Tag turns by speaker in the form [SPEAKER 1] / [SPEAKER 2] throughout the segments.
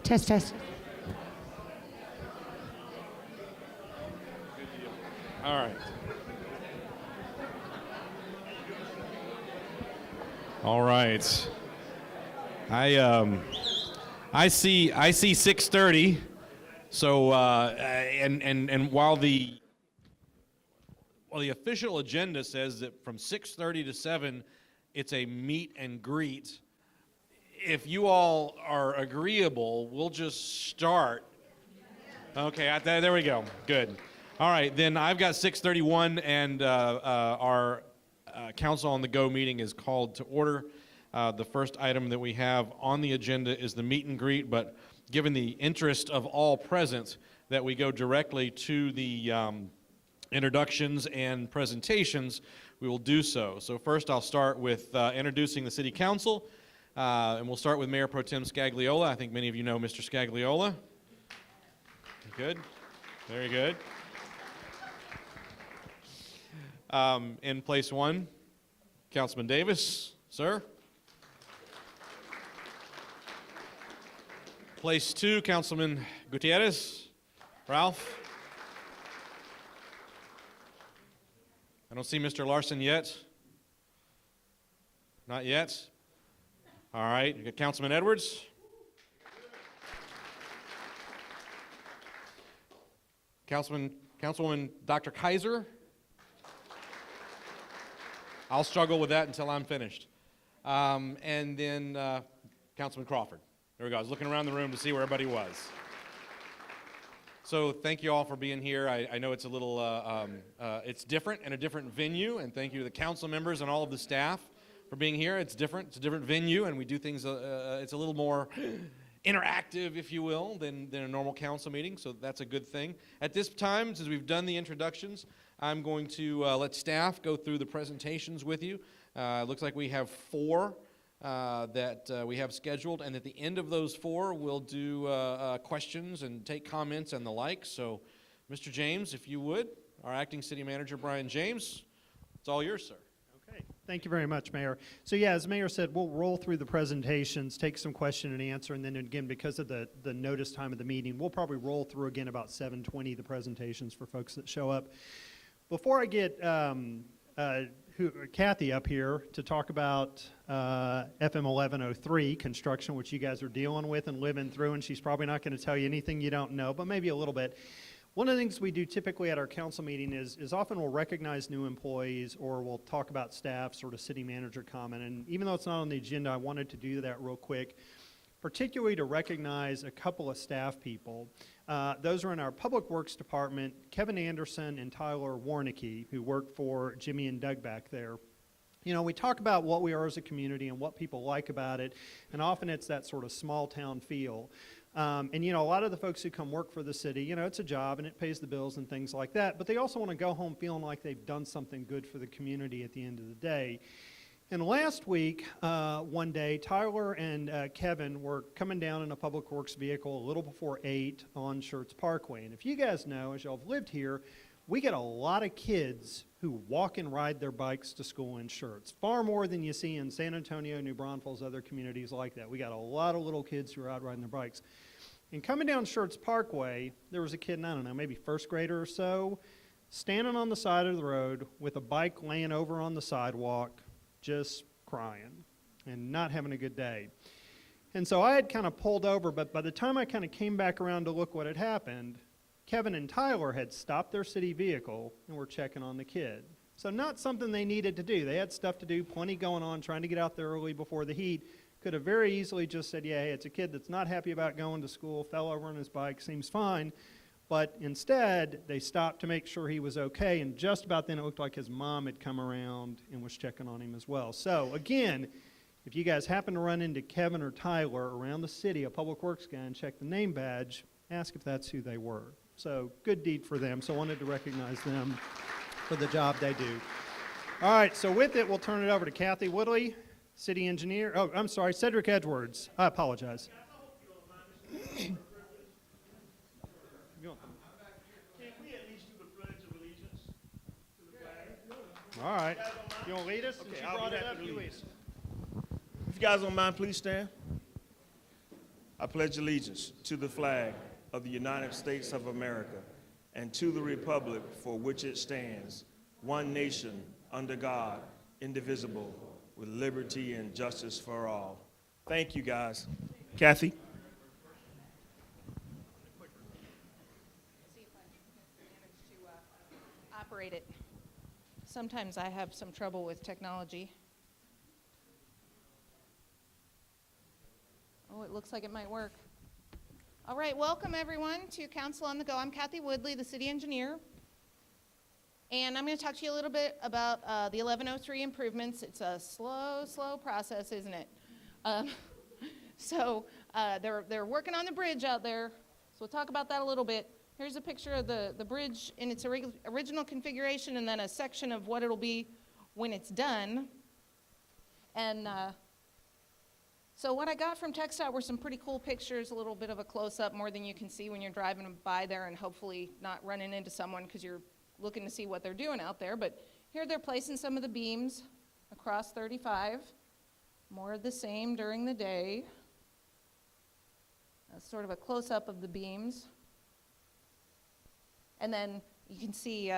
[SPEAKER 1] Test, test.
[SPEAKER 2] All right. All right. I see 6:30. So and while the official agenda says that from 6:30 to 7 it's a meet and greet, if you all are agreeable, we'll just start. Okay, there we go. Good. All right, then I've got 6:31, and our Council on the Go meeting is called to order. The first item that we have on the agenda is the meet and greet, but given the interest of all present, that we go directly to the introductions and presentations, we will do so. So first I'll start with introducing the City Council, and we'll start with Mayor Pro Tem Scagliola. I think many of you know Mr. Scagliola. Good. Very good. In place one, Councilman Davis, sir. Place two, Councilman Gutierrez. Ralph. I don't see Mr. Larson yet. Not yet. All right, you got Councilman Edwards. Councilwoman Dr. Kaiser. I'll struggle with that until I'm finished. And then Councilman Crawford. There we go. I was looking around the room to see where everybody was. So thank you all for being here. I know it's a little, it's different and a different venue, and thank you to the council members and all of the staff for being here. It's different. It's a different venue, and we do things, it's a little more interactive, if you will, than a normal council meeting, so that's a good thing. At this time, since we've done the introductions, I'm going to let staff go through the presentations with you. Looks like we have 4 that we have scheduled, and at the end of those 4, we'll do questions and take comments and the like. So, Mr. James, if you would, our acting city manager, Brian James, it's all yours, sir.
[SPEAKER 3] Okay, thank you very much, Mayor. So yeah, as Mayor said, we'll roll through the presentations, take some question and answer, and then again, because of the notice time of the meeting, we'll probably roll through again about 7:20 the presentations for folks that show up. Before I get Kathy up here to talk about FM 1103 construction, which you guys are dealing with and living through, and she's probably not going to tell you anything you don't know, but maybe a little bit. One of the things we do typically at our council meeting is often we'll recognize new employees, or we'll talk about staff, sort of city manager comment. And even though it's not on the agenda, I wanted to do that real quick, particularly to recognize a couple of staff people. Those are in our Public Works Department, Kevin Anderson and Tyler Warnicki, who work for Jimmy and Doug back there. You know, we talk about what we are as a community and what people like about it, and often it's that sort of small town feel. And, you know, a lot of the folks who come work for the city, you know, it's a job and it pays the bills and things like that, but they also want to go home feeling like they've done something good for the community at the end of the day. And last week, one day, Tyler and Kevin were coming down in a public works vehicle a little before 8 on Schertz Parkway. And if you guys know, as y'all have lived here, we get a lot of kids who walk and ride their bikes to school in Schertz, far more than you see in San Antonio, New Braunfels, other communities like that. We got a lot of little kids who are out riding their bikes. And coming down Schertz Parkway, there was a kid, I don't know, maybe first grader or so, standing on the side of the road with a bike laying over on the sidewalk, just crying and not having a good day. And so I had kind of pulled over, but by the time I kind of came back around to look what had happened, Kevin and Tyler had stopped their city vehicle and were checking on the kid. So not something they needed to do. They had stuff to do, plenty going on, trying to get out there early before the heat. Could have very easily just said, yeah, hey, it's a kid that's not happy about going to school, fell over on his bike, seems fine. But instead, they stopped to make sure he was okay, and just about then it looked like his mom had come around and was checking on him as well. So again, if you guys happen to run into Kevin or Tyler around the city, a public works guy, and check the name badge, ask if that's who they were. So good deed for them, so I wanted to recognize them for the job they do. All right, so with it, we'll turn it over to Kathy Woodley, city engineer. Oh, I'm sorry, Cedric Edwards. I apologize. All right. You want to lead us?
[SPEAKER 4] Okay, I'll be happy to lead us. If you guys don't mind, please stand.
[SPEAKER 1] I pledge allegiance to the flag of the United States of America and to the republic for which it stands, one nation, under God, indivisible, with liberty and justice for all. Thank you, guys. Kathy?
[SPEAKER 4] See if I can manage to operate it. Sometimes I have some trouble with technology. Oh, it looks like it might work. All right, welcome everyone to Council on the Go. I'm Kathy Woodley, the city engineer. And I'm going to talk to you a little bit about the 1103 improvements. It's a slow process, isn't it? They're working on the bridge out there. So we'll talk about that a little bit. Here's a picture of the bridge in its original configuration and then a section of what it'll be when it's done. And so what I got from TxDOT were some pretty cool pictures, a little bit of a close-up, more than you can see when you're driving by there and hopefully not running into someone because you're looking to see what they're doing out there. But here they're placing some of the beams across 35. More of the same during the day. That's sort of a close-up of the beams. And then you can see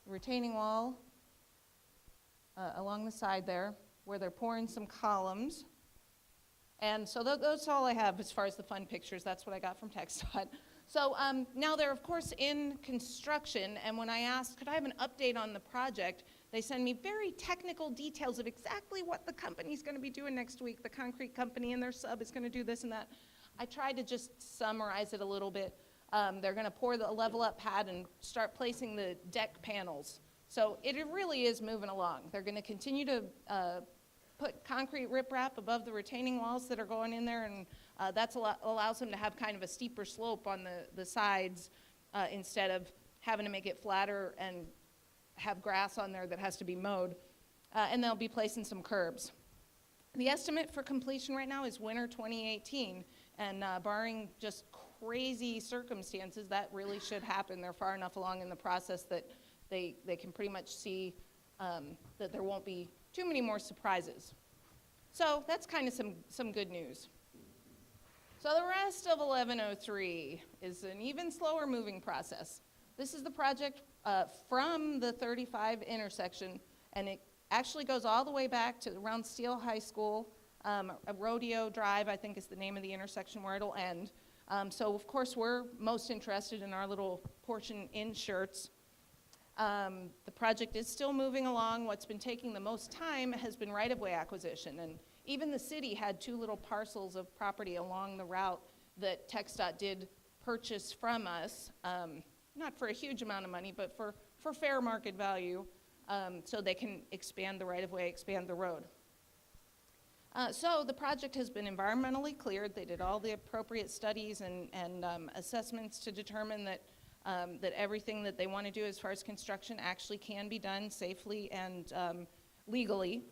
[SPEAKER 4] retaining wall along the side there where they're pouring some columns. And so that's all I have as far as the fun pictures. That's what I got from TxDOT. So now they're, of course, in construction. And when I asked, could I have an update on the project, they send me very technical details of exactly what the company's going to be doing next week. The concrete company and their sub is going to do this and that. I tried to just summarize it a little bit. They're going to pour the level-up pad and start placing the deck panels. So it really is moving along. They're going to continue to put concrete riprap above the retaining walls that are going in there, and that allows them to have kind of a steeper slope on the sides instead of having to make it flatter and have grass on there that has to be mowed. And they'll be placing some curbs. The estimate for completion right now is winter 2018, and barring just crazy circumstances, that really should happen. They're far enough along in the process that they can pretty much see that there won't be too many more surprises. So that's kind of some good news. So the rest of 1103 is an even slower moving process. This is the project from the 35 intersection, and it actually goes all the way back to around Steele High School. Rodeo Drive, I think, is the name of the intersection where it'll end. So of course we're most interested in our little portion in Schertz. The project is still moving along. What's been taking the most time has been right-of-way acquisition, and even the city had 2 little parcels of property along the route that TxDOT did purchase from us, not for a huge amount of money, but for fair market value, so they can expand the right-of-way, expand the road. So the project has been environmentally cleared. They did all the appropriate studies and assessments to determine that everything that they want to do as far as construction actually can be done safely and legally.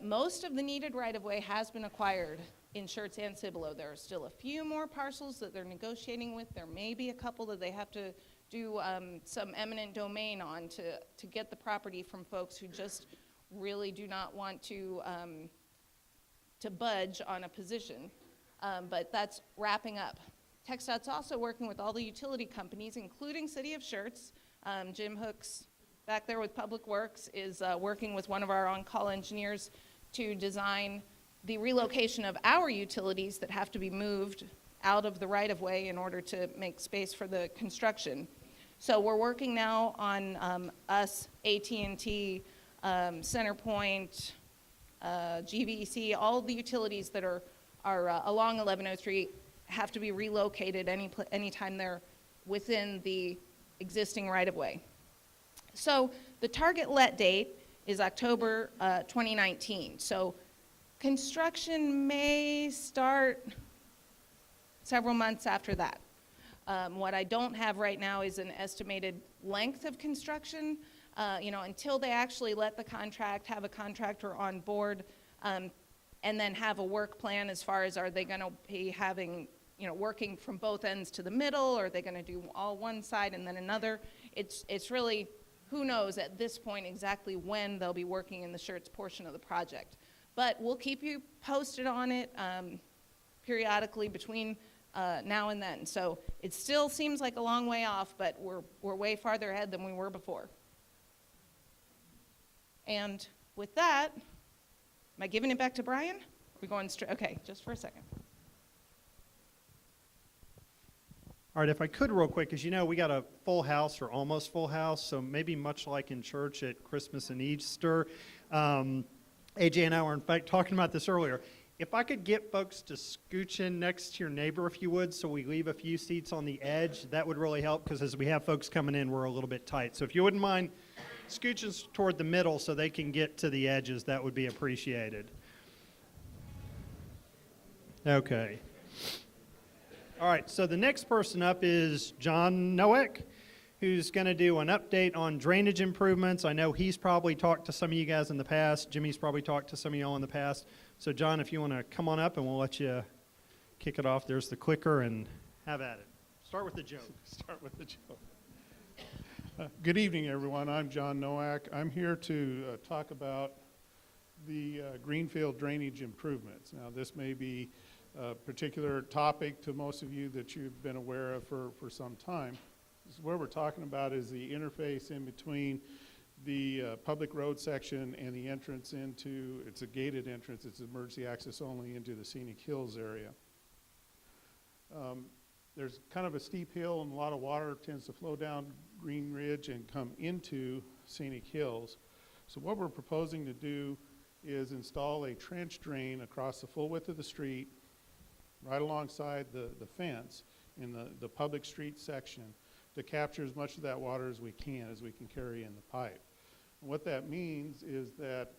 [SPEAKER 4] Most of the needed right-of-way has been acquired in Schertz and Cibolo. There are still a few more parcels that they're negotiating with. There may be a couple that they have to do some eminent domain on to get the property from folks who just really do not want to budge on a position. But that's wrapping up. TxDOT's also working with all the utility companies, including City of Schertz. Jim Hooks, back there with Public Works, is working with one of our on-call engineers to design the relocation of our utilities that have to be moved out of the right-of-way in order to make space for the construction. So we're working now on us, AT&T, CenterPoint, GVEC, all the utilities that are along 1103 have to be relocated anytime they're within the existing right-of-way. So the target let date is October 2019. So construction may start several months after that. What I don't have right now is an estimated length of construction. Until they actually let the contract, have a contractor on board, and then have a work plan as far as, are they going to be having, working from both ends to the middle, or are they going to do all one side and then another? It's really, who knows at this point exactly when they'll be working in the Schertz portion of the project. But we'll keep you posted on it. periodically between now and then. So it still seems like a long way off, but we're way farther ahead than we were before. And with that, am I giving it back to Brian? We're going straight, okay, just for a second.
[SPEAKER 3] All right, if I could real quick, as you know, we got a full house or almost full house, so maybe much like in church at Christmas and Easter. AJ and I were in fact talking about this earlier. If I could get folks to scooch in next to your neighbor, if you would, so we leave a few seats on the edge, that would really help, because as we have folks coming in, we're a little bit tight. So if you wouldn't mind scooching toward the middle so they can get to the edges, that would be appreciated. Okay. All right, so the next person up is John Noack, who's going to do an update on drainage improvements. I know he's probably talked to some of you guys in the past. Jimmy's probably talked to some of y'all in the past. So John, if you want to come on up and we'll let you kick it off. There's the clicker and have at it. Start with the joke.
[SPEAKER 5] Start with the joke. Good evening, everyone. I'm John Noack. I'm here to talk about the greenfield drainage improvements. Now, this may be a particular topic to most of you that you've been aware of for some time. What we're talking about is the interface in between the public road section and the entrance into, it's a gated entrance, it's emergency access only into the Scenic Hills area. There's kind of a steep hill and a lot of water tends to flow down Green Ridge and come into Scenic Hills. So what we're proposing to do is install a trench drain across the full width of the street, right alongside the fence in the public street section, to capture as much of that water as we can carry in the pipe. And what that means is that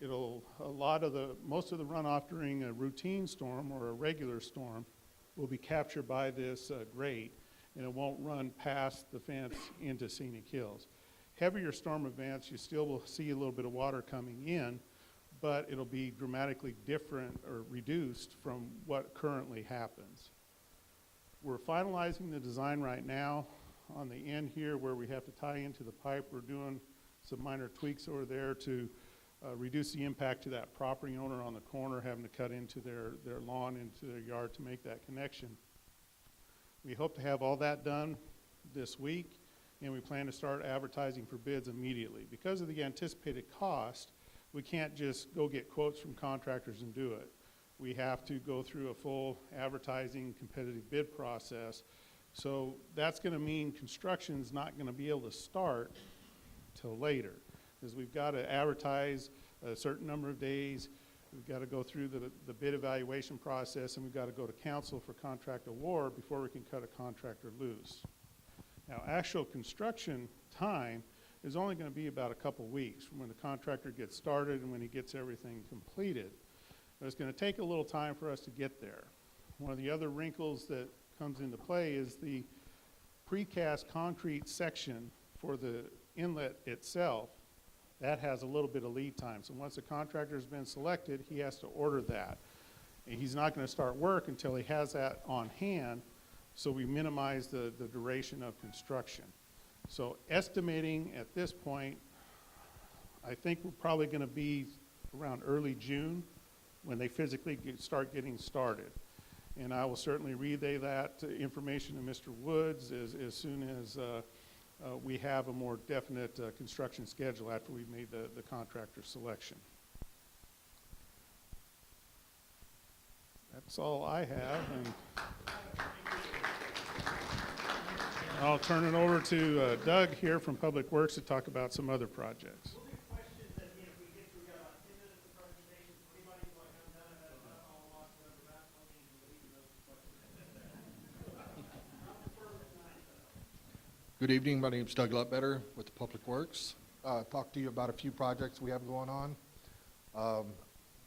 [SPEAKER 5] most of the runoff during a routine storm or a regular storm will be captured by this grate, and it won't run past the fence into Scenic Hills. Heavier storm events, you still will see a little bit of water coming in, but it'll be dramatically different or reduced from what currently happens. We're finalizing the design right now. On the end here where we have to tie into the pipe, we're doing some minor tweaks over there to reduce the impact to that property owner on the corner having to cut into their lawn, into their yard to make that connection. We hope to have all that done this week, and we plan to start advertising for bids immediately. Because of the anticipated cost, we can't just go get quotes from contractors and do it. We have to go through a full advertising competitive bid process. So that's going to mean construction's not going to be able to start till later, because we've got to advertise a certain number of days. We've got to go through the bid evaluation process, and we've got to go to council for contract award before we can cut a contractor loose. Now, actual construction time is only going to be about a couple weeks from when the contractor gets started and when he gets everything completed. But it's going to take a little time for us to get there. One of the other wrinkles that comes into play is the precast concrete section for the inlet itself. That has a little bit of lead time. So once the contractor has been selected, he has to order that. And he's not going to start work until he has that on hand, so we minimize the duration of construction. So estimating at this point, I think we're probably going to be around early June when they physically start getting started. And I will certainly relay that information to Mr. Woods as soon as we have a more definite construction schedule after we've made the contractor selection. That's all I have. And I'll turn it over to Doug here from Public Works to talk about some other projects.
[SPEAKER 6] Good evening. My name is Doug Lutbetter with the Public Works. Talk to you about a few projects we have going on.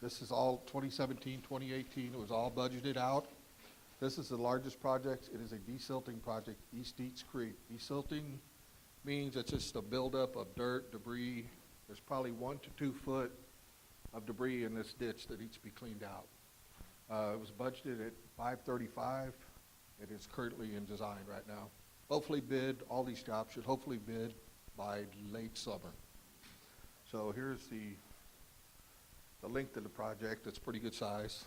[SPEAKER 6] This is all 2017, 2018. It was all budgeted out. This is the largest project. It is a desilting project, East Dietz Creek. Desilting means it's just a buildup of dirt, debris. There's probably 1 to 2 foot of debris in this ditch that needs to be cleaned out. It was budgeted at $535. It is currently in design right now. Hopefully bid, all these jobs should hopefully bid by late summer. So here's the length of the project. It's pretty good size.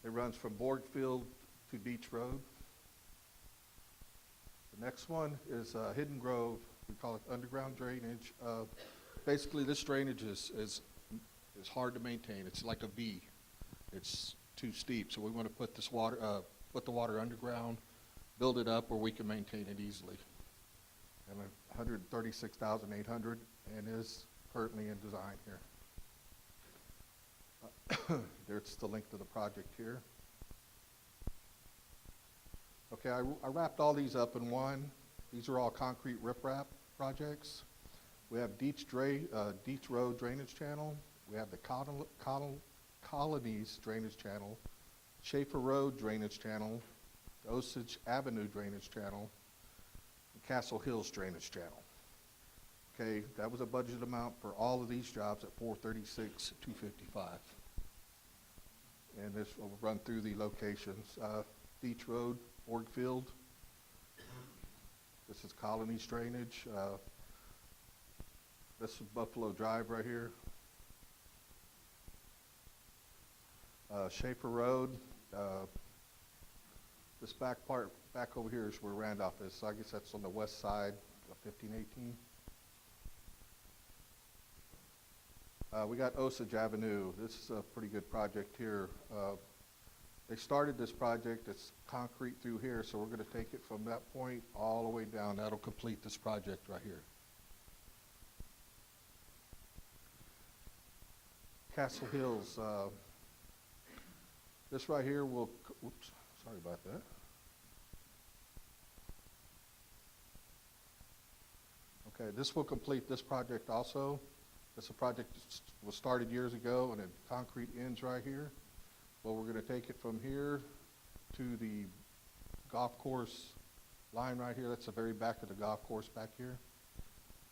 [SPEAKER 6] It runs from Borgfield to Beach Road. The next one is Hidden Grove. We call it underground drainage. Basically, this drainage is hard to maintain. It's like a V. It's too steep, so we want to put this water, put the water underground, build it up where we can maintain it easily. And $136,800, and is currently in design here. There's the link to the project here. Okay, I wrapped all these up in one. These are all concrete riprap projects. We have Dietz Road drainage channel. We have the Colonies drainage channel, Schaefer Road drainage channel, the Osage Avenue drainage channel, and Castle Hills drainage channel. Okay, that was a budget amount for all of these jobs at $436,255. And this will run through the locations. Dietz Road, Borgfield. This is Colonies drainage. This is Buffalo Drive right here. Schaefer Road. This back part, back over here is where Randolph is. So I guess that's on the west side of 1518. We got Osage Avenue. This is a pretty good project here. They started this project, it's concrete through here, so we're going to take it from that point all the way down. That'll complete this project right here. Castle Hills. This right here will, oops, sorry about that. Okay, this will complete this project also. This project was started years ago, and the concrete ends right here. Well, we're going to take it from here to the golf course line right here. That's the very back of the golf course back here.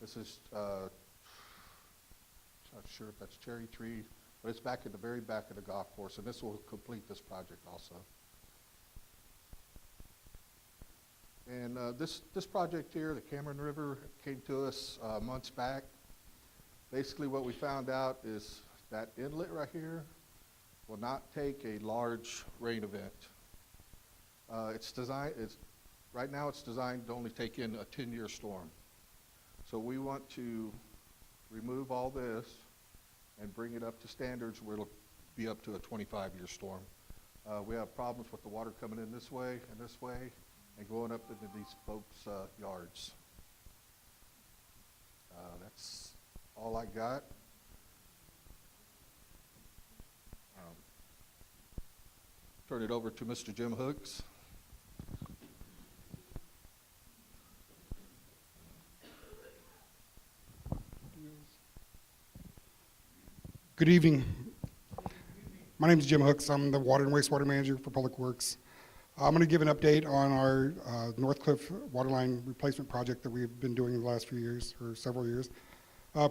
[SPEAKER 6] This is, not sure if that's Cherry Tree, but it's back at the very back of the golf course, and this will complete this project also. And this project here, the Cameron River, came to us months back. Basically what we found out is that inlet right here will not take a large rain event. Right now it's designed to only take in a 10-year storm. So we want to remove all this and bring it up to standards where it'll be up to a 25-year storm. We have problems with the water coming in this way and going up into these folks' yards. That's all I got. Turn it over to Mr. Jim Hooks.
[SPEAKER 7] Good evening. My name is Jim Hooks. I'm the Water and Wastewater Manager for Public Works. I'm going to give an update on our Northcliffe Waterline replacement project that we've been doing the last few years, or several years.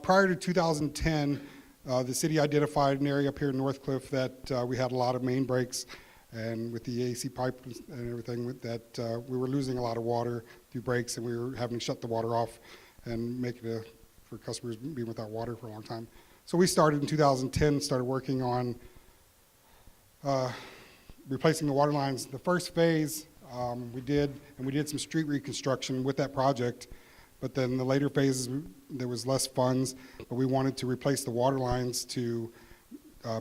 [SPEAKER 7] Prior to 2010, the city identified an area up here in Northcliffe that we had a lot of main breaks, and with the AC pipe and everything, that we were losing a lot of water through breaks, and we were having to shut the water off and make it for customers being without water for a long time. So we started in 2010, started working on replacing the water lines. The first phase we did some street reconstruction with that project, but then the later phases, there was less funds, but we wanted to replace the water lines to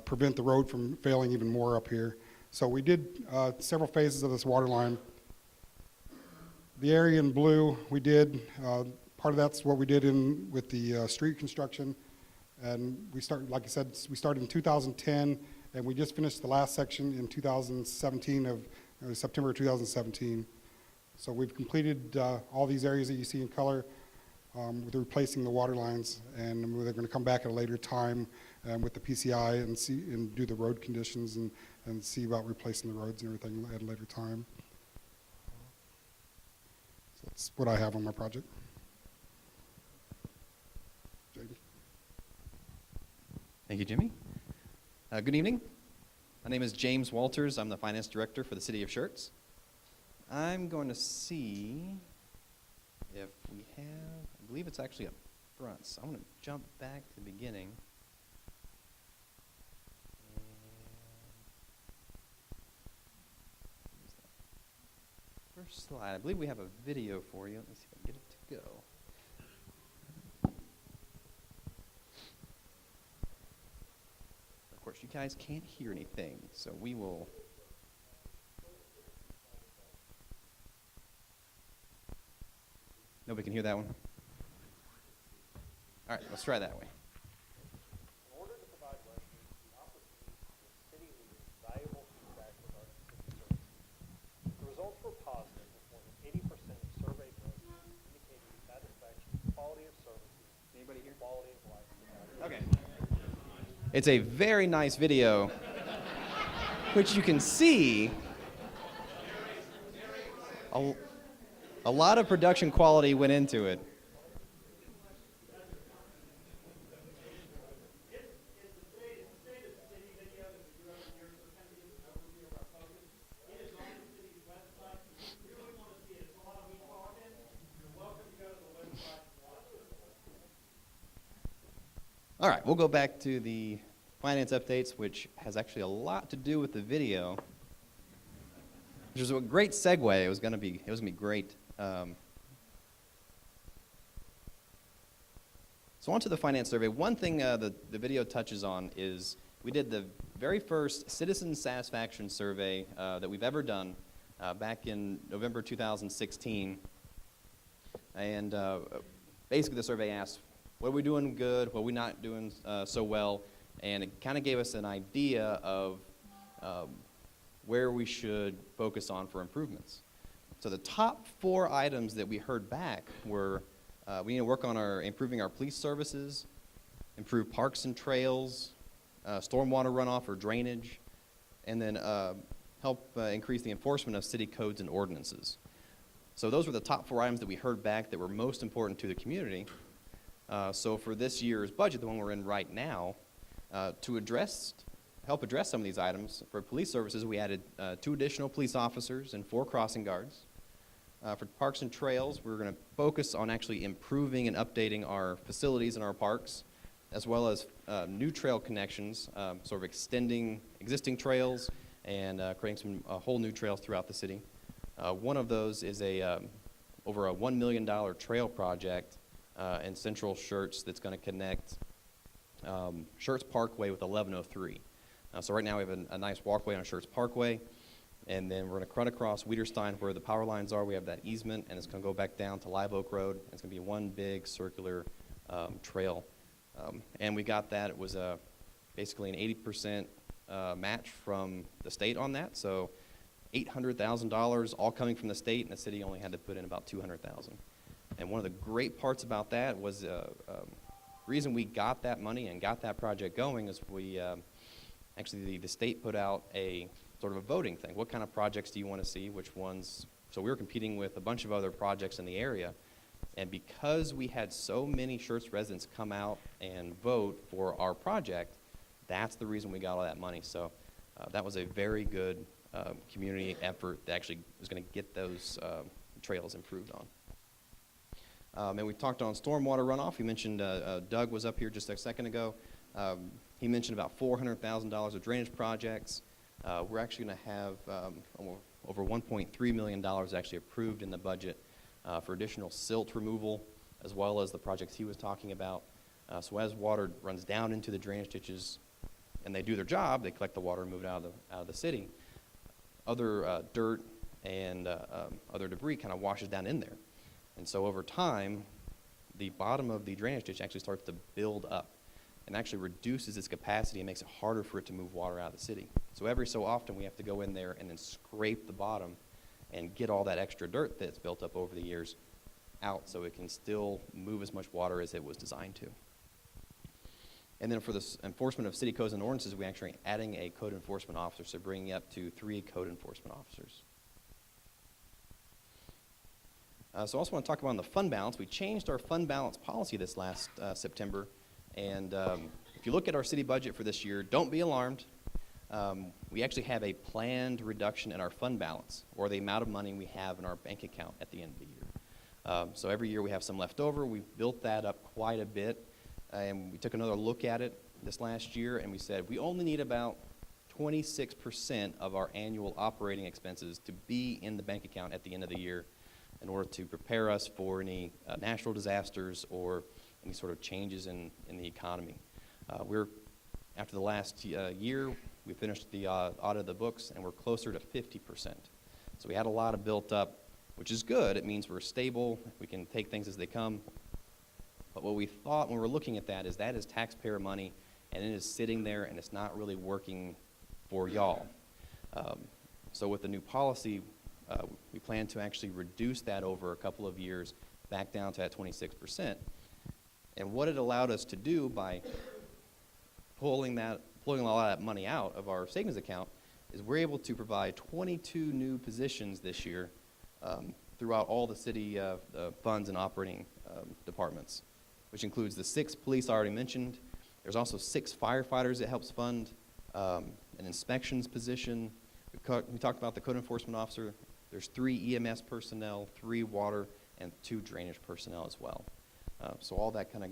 [SPEAKER 7] prevent the road from failing even more up here. So we did several phases of this water line. The area in blue, we did, part of that's what we did with the street construction. And we started, like I said, we started in 2010, and we just finished the last section in 2017 September 2017. So we've completed all these areas that you see in color with replacing the water lines, and they're going to come back at a later time with the PCI and do the road conditions and see about replacing the roads and everything at a later time. So that's what I have on my project. James.
[SPEAKER 8] Thank you, Jimmy. Good evening. My name is James Walters. I'm the Finance Director for the City of Schertz. I'm going to see if we have, I believe it's actually up front, so I'm going to jump back to the beginning. first slide. I believe we have a video for you. Let me see if I can get it to go. Of course, you guys can't hear anything, so we will. Nobody can hear that one? All right, let's try that way.
[SPEAKER 9] In order to provide residents the opportunity to give city leaders valuable feedback regarding city services. The results were positive, with more than 80% of surveyed residents indicating satisfaction with quality of services.
[SPEAKER 8] Anybody here?
[SPEAKER 9] Quality of life.
[SPEAKER 8] Okay. It's a very nice video, which you can see a lot of production quality went into it. All right, we'll go back to the finance updates, which has actually a lot to do with the video, which is a great segue. It was gonna be great. So on to the finance survey. One thing the video touches on is we did the very first citizen satisfaction survey that we've ever done back in November 2016. And basically the survey asked, what are we doing good, what are we not doing so well, and it kind of gave us an idea of where we should focus on for improvements. So the top 4 items that we heard back were we need to work on improving our police services, improve parks and trails, stormwater runoff or drainage, and then help increase the enforcement of city codes and ordinances. So those were the top 4 items that we heard back that were most important to the community. So for this year's budget, the one we're in right now, to help address some of these items, for police services, we added 2 additional police officers and 4 crossing guards. For parks and trails, we're going to focus on actually improving and updating our facilities in our parks, as well as new trail connections, sort of extending existing trails and creating some whole new trails throughout the city. One of those is over a $1 million trail project in central Schertz that's going to connect Schertz Parkway with 1103. So right now we have a nice walkway on Schertz Parkway, and then we're going to run across Wiederstein where the power lines are. We have that easement, and it's going to go back down to Live Oak Road. It's going to be one big circular trail. And we got that. It was basically an 80% match from the state on that. So $800,000 all coming from the state, and the city only had to put in about $200,000. And one of the great parts about that was reason we got that money and got that project going is we actually the state put out a sort of a voting thing. What kind of projects do you want to see? Which ones? So we were competing with a bunch of other projects in the area, and because we had so many Schertz residents come out and vote for our project, that's the reason we got all that money. So that was a very good community effort that actually was going to get those trails improved on. And we talked on stormwater runoff. You mentioned Doug was up here just a second ago. He mentioned about $400,000 of drainage projects. We're actually going to have over $1.3 million actually approved in the budget for additional silt removal, as well as the projects he was talking about. So as water runs down into the drainage ditches and they do their job, they collect the water and move it out of the city, other dirt and other debris kind of washes down in there. And so over time, the bottom of the drainage ditch actually starts to build up and actually reduces its capacity and makes it harder for it to move water out of the city. So every so often we have to go in there and then scrape the bottom and get all that extra dirt that's built up over the years out so it can still move as much water as it was designed to. And then for the enforcement of city codes and ordinances, we're actually adding a code enforcement officer, so bringing up to 3 code enforcement officers. So I also want to talk about the fund balance. We changed our fund balance policy this last September. And if you look at our city budget for this year, don't be alarmed. We actually have a planned reduction in our fund balance, or the amount of money we have in our bank account at the end of the year. So every year we have some left over. We've built that up quite a bit. And we took another look at it this last year, and we said we only need about 26% of our annual operating expenses to be in the bank account at the end of the year in order to prepare us for any natural disasters or any sort of changes in the economy. After the last year, we finished the audit of the books, and we're closer to 50%. So we had a lot of built up, which is good. It means we're stable. We can take things as they come. But what we thought when we were looking at that is taxpayer money, and it is sitting there, and it's not really working for y'all. So with the new policy, we plan to actually reduce that over a couple of years back down to that 26%. And what it allowed us to do by pulling a lot of that money out of our savings account is we're able to provide 22 new positions this year throughout all the city funds and operating departments, which includes the 6 police I already mentioned. There's also 6 firefighters it helps fund, an inspections position. We talked about the code enforcement officer. There's 3 EMS personnel, 3 water, and 2 drainage personnel as well. So all that kind of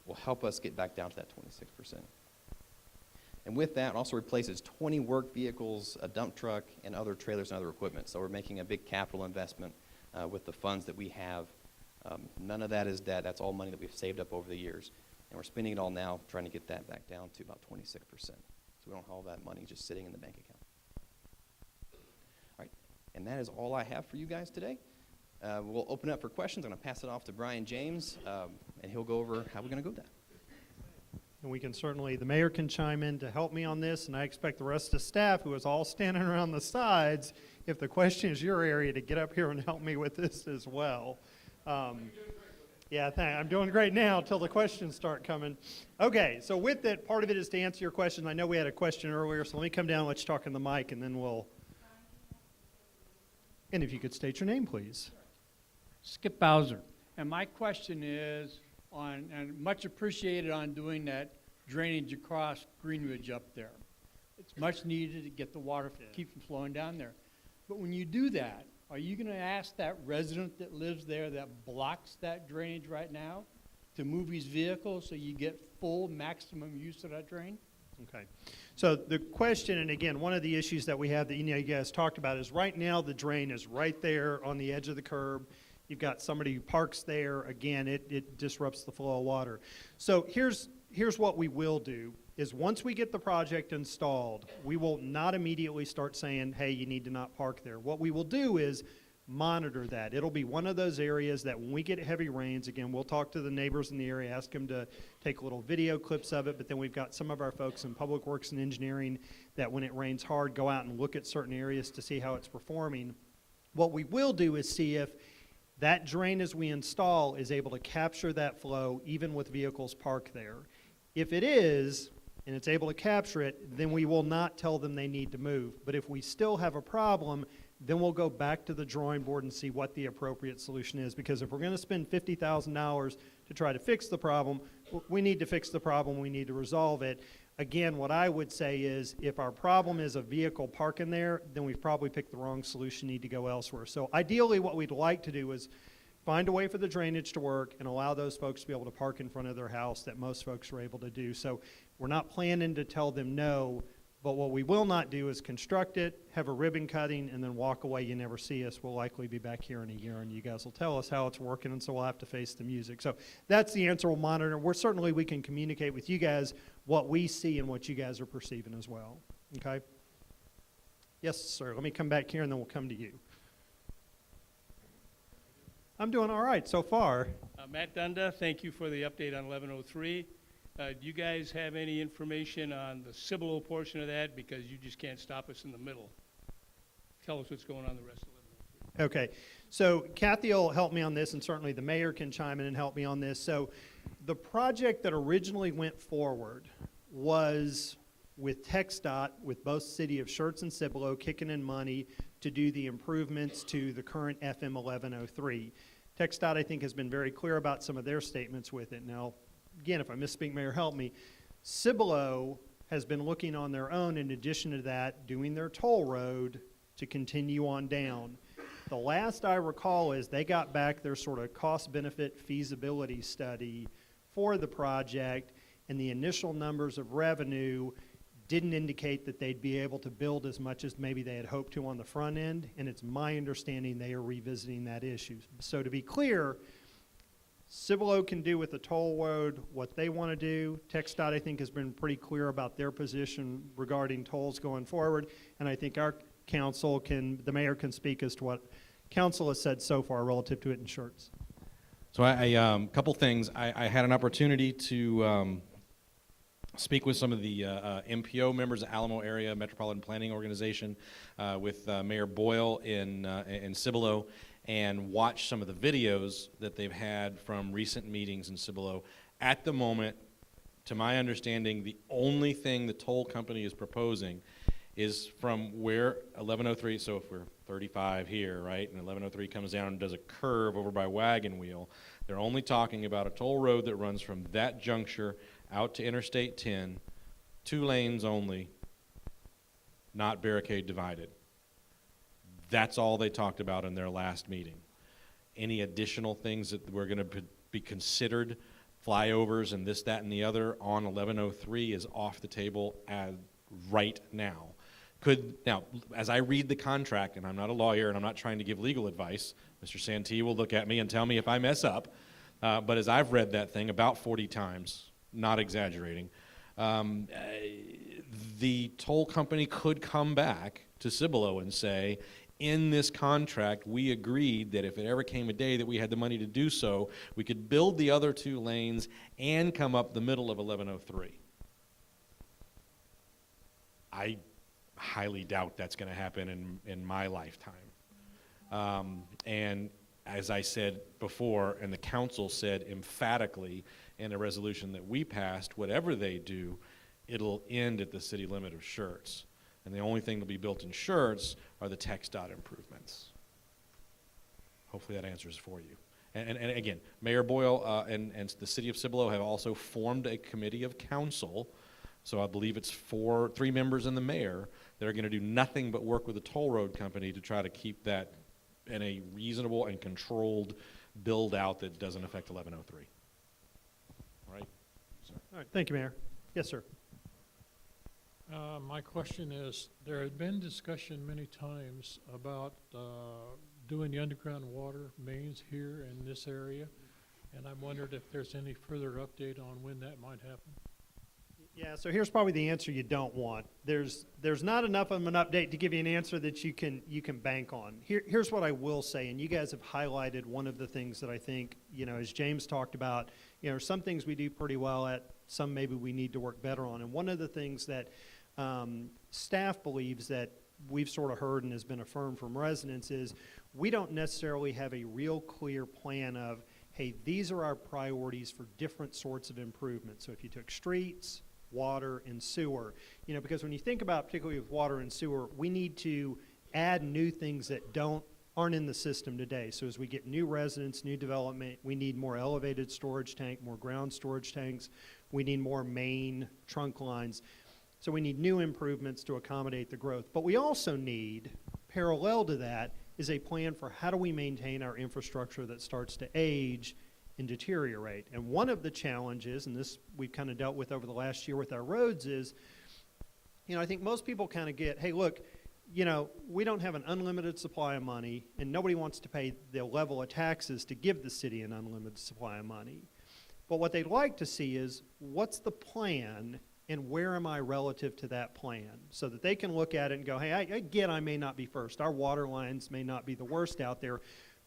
[SPEAKER 8] will help us get back down to that 26%. And with that, it also replaces 20 work vehicles, a dump truck, and other trailers and other equipment. So we're making a big capital investment with the funds that we have. None of that is debt. That's all money that we've saved up over the years. And we're spending it all now, trying to get that back down to about 26%. So we don't have all that money just sitting in the bank account. All right, and that is all I have for you guys today. We'll open up for questions. I'm going to pass it off to Brian James, and he'll go over how we're going to go with that.
[SPEAKER 3] And we can certainly, the mayor can chime in to help me on this, and I expect the rest of the staff, who is all standing around the sides, if the question is your area, to get up here and help me with this as well. Yeah, I'm doing great now until the questions start coming. Okay, so with it, part of it is to answer your question. I know we had a question earlier, so let me come down and let you talk in the mic, and then we'll... And if you could state your name, please.
[SPEAKER 10] Skip Bowser. And my question is and much appreciated on doing that drainage across Greenridge up there. It's much needed to get the water, keep from flowing down there. But when you do that, are you going to ask that resident that lives there that blocks that drainage right now to move his vehicle so you get full maximum use of that drain?
[SPEAKER 3] Okay. So the question, and again, one of the issues that we have that you guys talked about is right now the drain is right there on the edge of the curb. You've got somebody who parks there. Again, it disrupts the flow of water. So here's what we will do is once we get the project installed, we will not immediately start saying, hey, you need to not park there. What we will do is monitor that. It'll be one of those areas that when we get heavy rains, again, we'll talk to the neighbors in the area, ask them to take little video clips of it, but then we've got some of our folks in Public Works and Engineering that when it rains hard, go out and look at certain areas to see how it's performing. What we will do is see if that drain as we install is able to capture that flow even with vehicles parked there. If it is, and it's able to capture it, then we will not tell them they need to move. But if we still have a problem, then we'll go back to the drawing board and see what the appropriate solution is. Because if we're going to spend $50,000 to try to fix the problem, we need to fix the problem, we need to resolve it. Again, what I would say is if our problem is a vehicle parking there, then we've probably picked the wrong solution, need to go elsewhere. So ideally what we'd like to do is find a way for the drainage to work and allow those folks to be able to park in front of their house that most folks are able to do. So we're not planning to tell them no, but what we will not do is construct it, have a ribbon cutting, and then walk away. You never see us. We'll likely be back here in a year, and you guys will tell us how it's working, and so we'll have to face the music. So that's the answer. We'll monitor. We can communicate with you guys what we see and what you guys are perceiving as well. Okay? Yes, sir. Let me come back here, and then we'll come to you. I'm doing all right so far.
[SPEAKER 11] Matt Dunda, thank you for the update on 1103. Do you guys have any information on the Cibolo portion of that? Because you just can't stop us in the middle. Tell us what's going on in the rest of 1103.
[SPEAKER 3] Okay. So Kathy will help me on this, and certainly the mayor can chime in and help me on this. So the project that originally went forward was with TxDOT, with both City of Schertz and Cibolo kicking in money to do the improvements to the current FM 1103. TxDOT, I think, has been very clear about some of their statements with it. Now, again, if I misspeak, Mayor, help me. Cibolo has been looking on their own, in addition to that, doing their toll road to continue on down. The last I recall is they got back their sort of cost-benefit feasibility study for the project, and the initial numbers of revenue didn't indicate that they'd be able to build as much as maybe they had hoped to on the front end, and it's my understanding they are revisiting that issue. So to be clear, Cibolo can do with the toll road what they want to do. TxDOT, I think, has been pretty clear about their position regarding tolls going forward, and I think our council the mayor can speak as to what council has said so far relative to it in Schertz.
[SPEAKER 2] So a couple things. I had an opportunity to speak with some of the MPO members of Alamo Area Metropolitan Planning Organization, with Mayor Boyle in Cibolo, and watch some of the videos that they've had from recent meetings in Cibolo. At the moment, to my understanding, the only thing the toll company is proposing is from where 1103, so if we're 35 here, right, and 1103 comes down and does a curve over by Wagon Wheel, they're only talking about a toll road that runs from that juncture out to Interstate 10, 2 lanes only, not barricade divided. That's all they talked about in their last meeting. Any additional things that were going to be considered, flyovers and this, that, and the other on 1103 is off the table right now. Now, as I read the contract, and I'm not a lawyer and I'm not trying to give legal advice, Mr. Santee will look at me and tell me if I mess up, but as I've read that thing about 40 times, not exaggerating, the toll company could come back to Cibolo and say, in this contract, we agreed that if it ever came a day that we had the money to do so, we could build the other 2 lanes and come up the middle of 1103. I highly doubt that's going to happen in my lifetime. And as I said before, and the council said emphatically in a resolution that we passed, whatever they do, it'll end at the city limit of Schertz. And the only thing that'll be built in Schertz are the TxDOT improvements. Hopefully that answers for you. And again, Mayor Boyle and the city of Cibolo have also formed a committee of council. So I believe it's 3 members and the mayor that are going to do nothing but work with the toll road company to try to keep that in a reasonable and controlled build out that doesn't affect 1103. All right?
[SPEAKER 3] All right, thank you, Mayor. Yes, sir.
[SPEAKER 12] My question is, there had been discussion many times about doing the underground water mains here in this area, and I wondered if there's any further update on when that might happen.
[SPEAKER 3] Yeah, so here's probably the answer you don't want. There's not enough of an update to give you an answer that you can bank on. Here's what I will say, and you guys have highlighted one of the things that I think, as James talked about, some things we do pretty well at, some maybe we need to work better on. And one of the things that staff believes that we've sort of heard and has been affirmed from residents is we don't necessarily have a real clear plan of, hey, these are our priorities for different sorts of improvements. So if you took streets, water, and sewer, because when you think about, particularly with water and sewer, we need to add new things that aren't in the system today. So as we get new residents, new development, we need more elevated storage tank, more ground storage tanks. We need more main trunk lines. So we need new improvements to accommodate the growth. But we also need, parallel to that, is a plan for how do we maintain our infrastructure that starts to age and deteriorate. And one of the challenges, and this we've kind of dealt with over the last year with our roads, is, I think most people kind of get, hey, look, we don't have an unlimited supply of money, and nobody wants to pay the level of taxes to give the city an unlimited supply of money. But what they'd like to see is, what's the plan, and where am I relative to that plan? So that they can look at it and go, hey, I get I may not be first. Our water lines may not be the worst out there,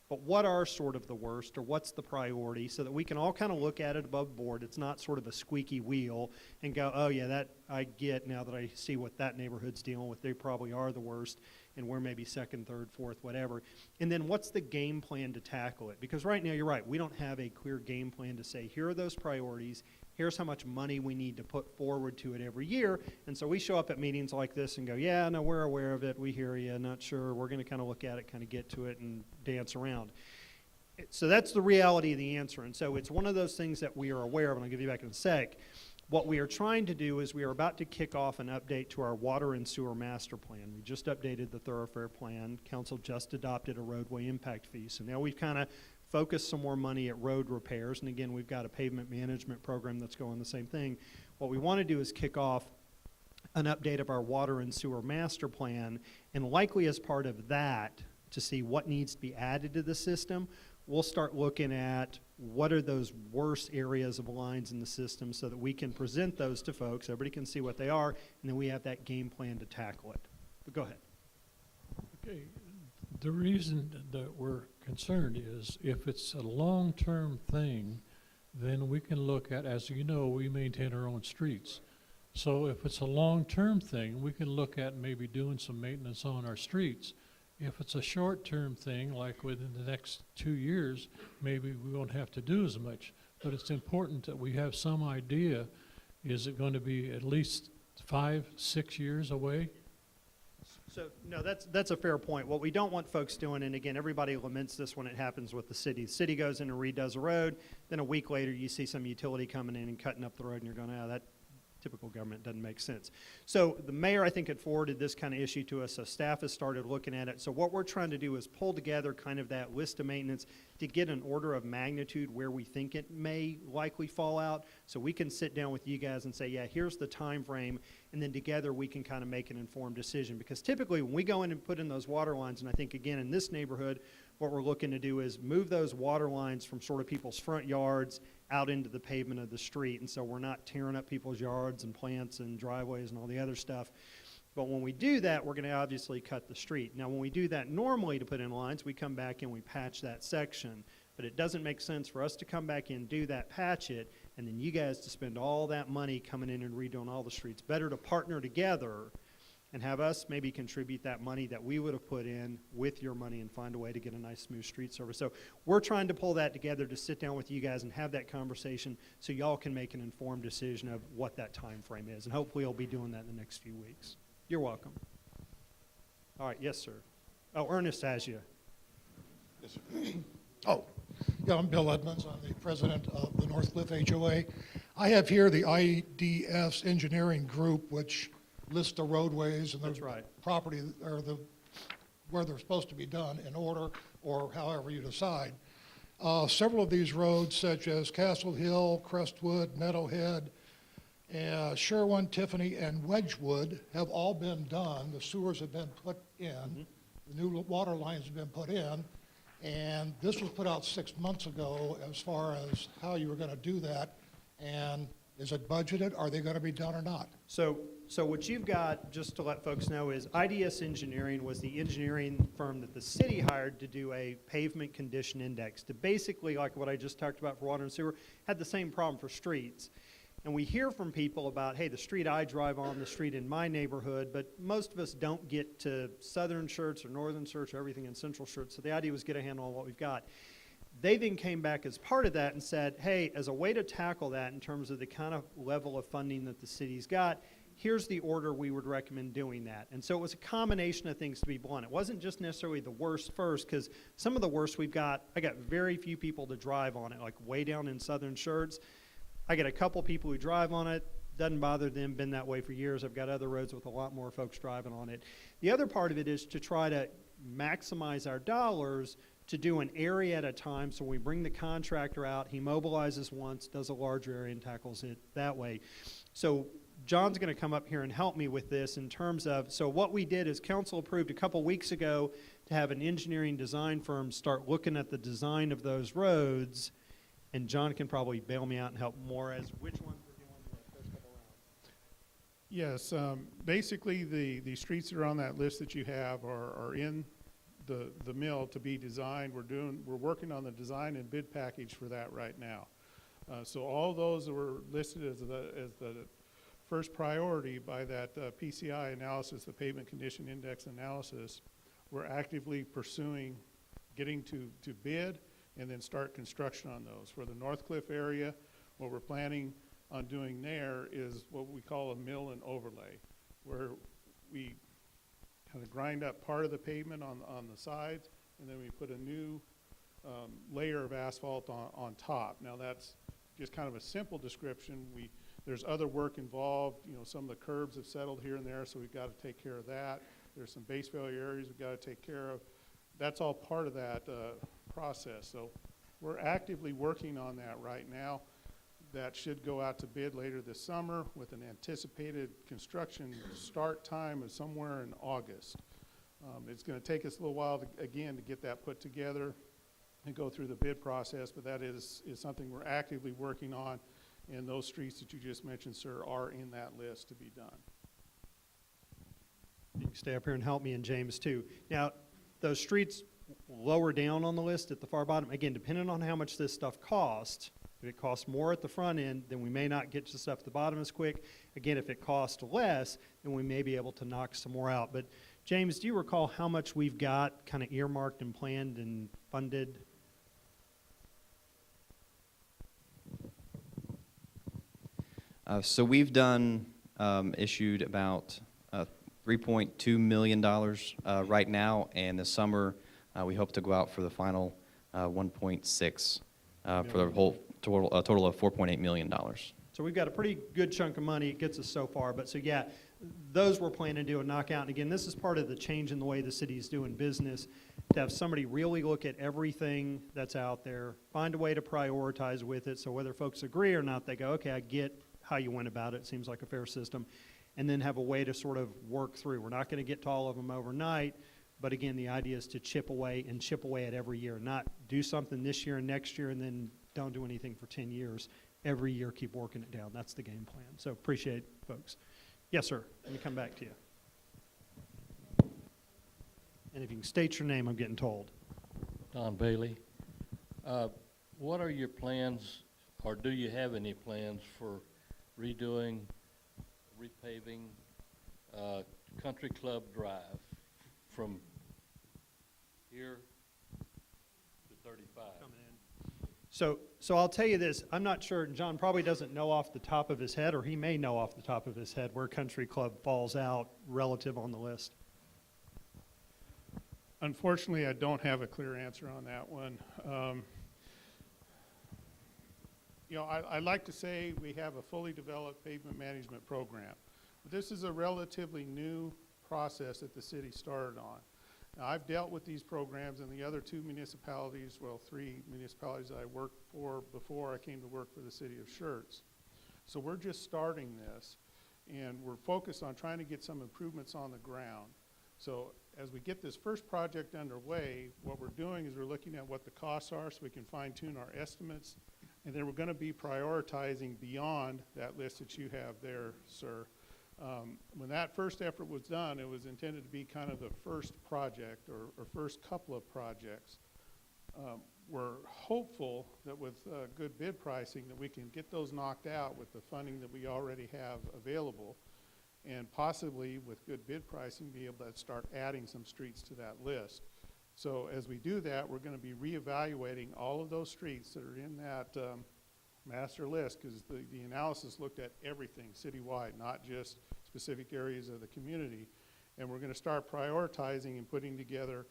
[SPEAKER 3] but what are sort of the worst, or what's the priority, so that we can all kind of look at it above board. It's not sort of a squeaky wheel and go, oh yeah, that I get now that I see what that neighborhood's dealing with. They probably are the worst, and we're maybe second, third, fourth, whatever. And then what's the game plan to tackle it? Because right now, you're right, we don't have a clear game plan to say, here are those priorities, here's how much money we need to put forward to it every year. And so we show up at meetings like this and go, yeah, no, we're aware of it, we hear you, not sure, we're going to kind of look at it, kind of get to it and dance around. So that's the reality of the answer. And so it's one of those things that we are aware of, and I'll give you back in a sec. What we are trying to do is we are about to kick off an update to our water and sewer master plan. We just updated the thoroughfare plan. Council just adopted a roadway impact fee. So now we've kind of focused some more money at road repairs. And again, we've got a pavement management program that's going the same thing. What we want to do is kick off an update of our water and sewer master plan, and likely as part of that, to see what needs to be added to the system, we'll start looking at what are those worst areas of lines in the system so that we can present those to folks, everybody can see what they are, and then we have that game plan to tackle it. But go ahead.
[SPEAKER 12] Okay, the reason that we're concerned is if it's a long-term thing, then we can look at, as you know, we maintain our own streets. So if it's a long-term thing, we can look at maybe doing some maintenance on our streets. If it's a short-term thing, like within the next 2 years, maybe we won't have to do as much. But it's important that we have some idea, is it going to be at least 5, 6 years away?
[SPEAKER 3] So, no, that's a fair point. What we don't want folks doing, and again, everybody laments this when it happens with the city. The city goes in and redoes a road, then a week later you see some utility coming in and cutting up the road, and you're going, oh, that typical government doesn't make sense. So the mayor, I think, had forwarded this kind of issue to us, so staff has started looking at it. So what we're trying to do is pull together kind of that list of maintenance to get an order of magnitude where we think it may likely fall out, so we can sit down with you guys and say, yeah, here's the time frame, and then together we can kind of make an informed decision. Because typically when we go in and put in those water lines, and I think, again, in this neighborhood, what we're looking to do is move those water lines from sort of people's front yards out into the pavement of the street, and so we're not tearing up people's yards and plants and driveways and all the other stuff. But when we do that, we're going to obviously cut the street. Now, when we do that normally to put in lines, we come back and we patch that section. But it doesn't make sense for us to come back in, do that, patch it, and then you guys to spend all that money coming in and redoing all the streets. Better to partner together and have us maybe contribute that money that we would have put in with your money and find a way to get a nice, smooth street service. So we're trying to pull that together to sit down with you guys and have that conversation so y'all can make an informed decision of what that time frame is. And hopefully you'll be doing that in the next few weeks. You're welcome. All right, yes, sir. Oh, Ernest has you.
[SPEAKER 13] Yes, sir. Oh, yeah, I'm Bill Edmonds. I'm the president of the Northcliffe HOA. I have here the IDS engineering group, which lists the roadways and
[SPEAKER 3] That's
[SPEAKER 13] the
[SPEAKER 3] right.
[SPEAKER 13] property, or where they're supposed to be done in order, or however you decide. Several of these roads, such as Castle Hill, Crestwood, Meadowhead, Sherwin, Tiffany, and Wedgwood, have all been done. The sewers have been put in. The new water lines have been put in. And this was put out 6 months ago as far as how you were going to do that. And is it budgeted? Are they going to be done or not?
[SPEAKER 3] So what you've got, just to let folks know, is IDS Engineering was the engineering firm that the city hired to do a pavement condition index to basically, like what I just talked about for water and sewer, had the same problem for streets. And we hear from people about, hey, the street I drive on, the street in my neighborhood, but most of us don't get to southern Schertz or northern Schertz or everything in central Schertz. So the idea was get a handle on what we've got. They then came back as part of that and said, hey, as a way to tackle that in terms of the kind of level of funding that the city's got, here's the order we would recommend doing that. And so it was a combination of things, to be blunt. It wasn't just necessarily the worst first, because some of the worst we've got, I got very few people to drive on it, like way down in southern Schertz. I get a couple people who drive on it. Doesn't bother them, been that way for years. I've got other roads with a lot more folks driving on it. The other part of it is to try to maximize our dollars to do an area at a time. So when we bring the contractor out, he mobilizes once, does a larger area and tackles it that way. So John's going to come up here and help me with this in terms of, so what we did is council approved a couple weeks ago to have an engineering design firm start looking at the design of those roads, and John can probably bail me out and help more as which ones we're doing the first couple rounds.
[SPEAKER 5] Yes, basically the streets that are on that list that you have are in the mill to be designed. We're working on the design and bid package for that right now. So all those that were listed as the first priority by that PCI analysis, the pavement condition index analysis, we're actively pursuing getting to bid and then start construction on those. For the Northcliffe area, what we're planning on doing there is what we call a mill and overlay, where we kind of grind up part of the pavement on the sides, and then we put a new layer of asphalt on top. Now that's just kind of a simple description. There's other work involved. You know, some of the curbs have settled here and there, so we've got to take care of that. There's some base failure areas we've got to take care of. That's all part of that process. So we're actively working on that right now. That should go out to bid later this summer with an anticipated construction start time of somewhere in August. It's going to take us a little while, again, to get that put together and go through the bid process, but that is something we're actively working on, and those streets that you just mentioned, sir, are in that list to be done.
[SPEAKER 3] You can stay up here and help me, and James too. Now, those streets lower down on the list at the far bottom, again, depending on how much this stuff costs, if it costs more at the front end, then we may not get to stuff at the bottom as quick. Again, if it costs less, then we may be able to knock some more out. But James, do you recall how much we've got kind of earmarked and planned and funded?
[SPEAKER 8] So we've done, issued about $3.2 million right now, and this summer we hope to go out for the final 1.6 for the whole total of $4.8 million.
[SPEAKER 3] So we've got a pretty good chunk of money. It gets us so far. But so yeah, those we're planning to do a knockout. And again, this is part of the change in the way the city is doing business, to have somebody really look at everything that's out there, find a way to prioritize with it. So whether folks agree or not, they go, okay, I get how you went about it. Seems like a fair system. And then have a way to sort of work through. We're not going to get to all of them overnight. But again, the idea is to chip away at every year, not do something this year and next year and then don't do anything for 10 years. Every year, keep working it down. That's the game plan. So appreciate folks. Yes, sir. Let me come back to you. And if you can state your name, I'm getting told.
[SPEAKER 14] Don Bailey. What are your plans, or do you have any plans for redoing, repaving Country Club Drive from here to 35?
[SPEAKER 3] So I'll tell you this. I'm not sure, and John probably doesn't know off the top of his head, or he may know off the top of his head where Country Club falls out relative on the list.
[SPEAKER 5] Unfortunately, I don't have a clear answer on that one. You know, I like to say we have a fully developed pavement management program. But this is a relatively new process that the city started on. Now, I've dealt with these programs in the other two municipalities, well, three municipalities that I worked for before I came to work for the city of Schertz. So we're just starting this, and we're focused on trying to get some improvements on the ground. So as we get this first project underway, what we're doing is we're looking at what the costs are so we can fine-tune our estimates, and then we're going to be prioritizing beyond that list that you have there, sir. When that first effort was done, it was intended to be kind of the first project or first couple of projects. We're hopeful that with good bid pricing that we can get those knocked out with the funding that we already have available, and possibly with good bid pricing be able to start adding some streets to that list. So as we do that, we're going to be reevaluating all of those streets that are in that master list, because the analysis looked at everything citywide, not just specific areas of the community. And we're going to start prioritizing and putting together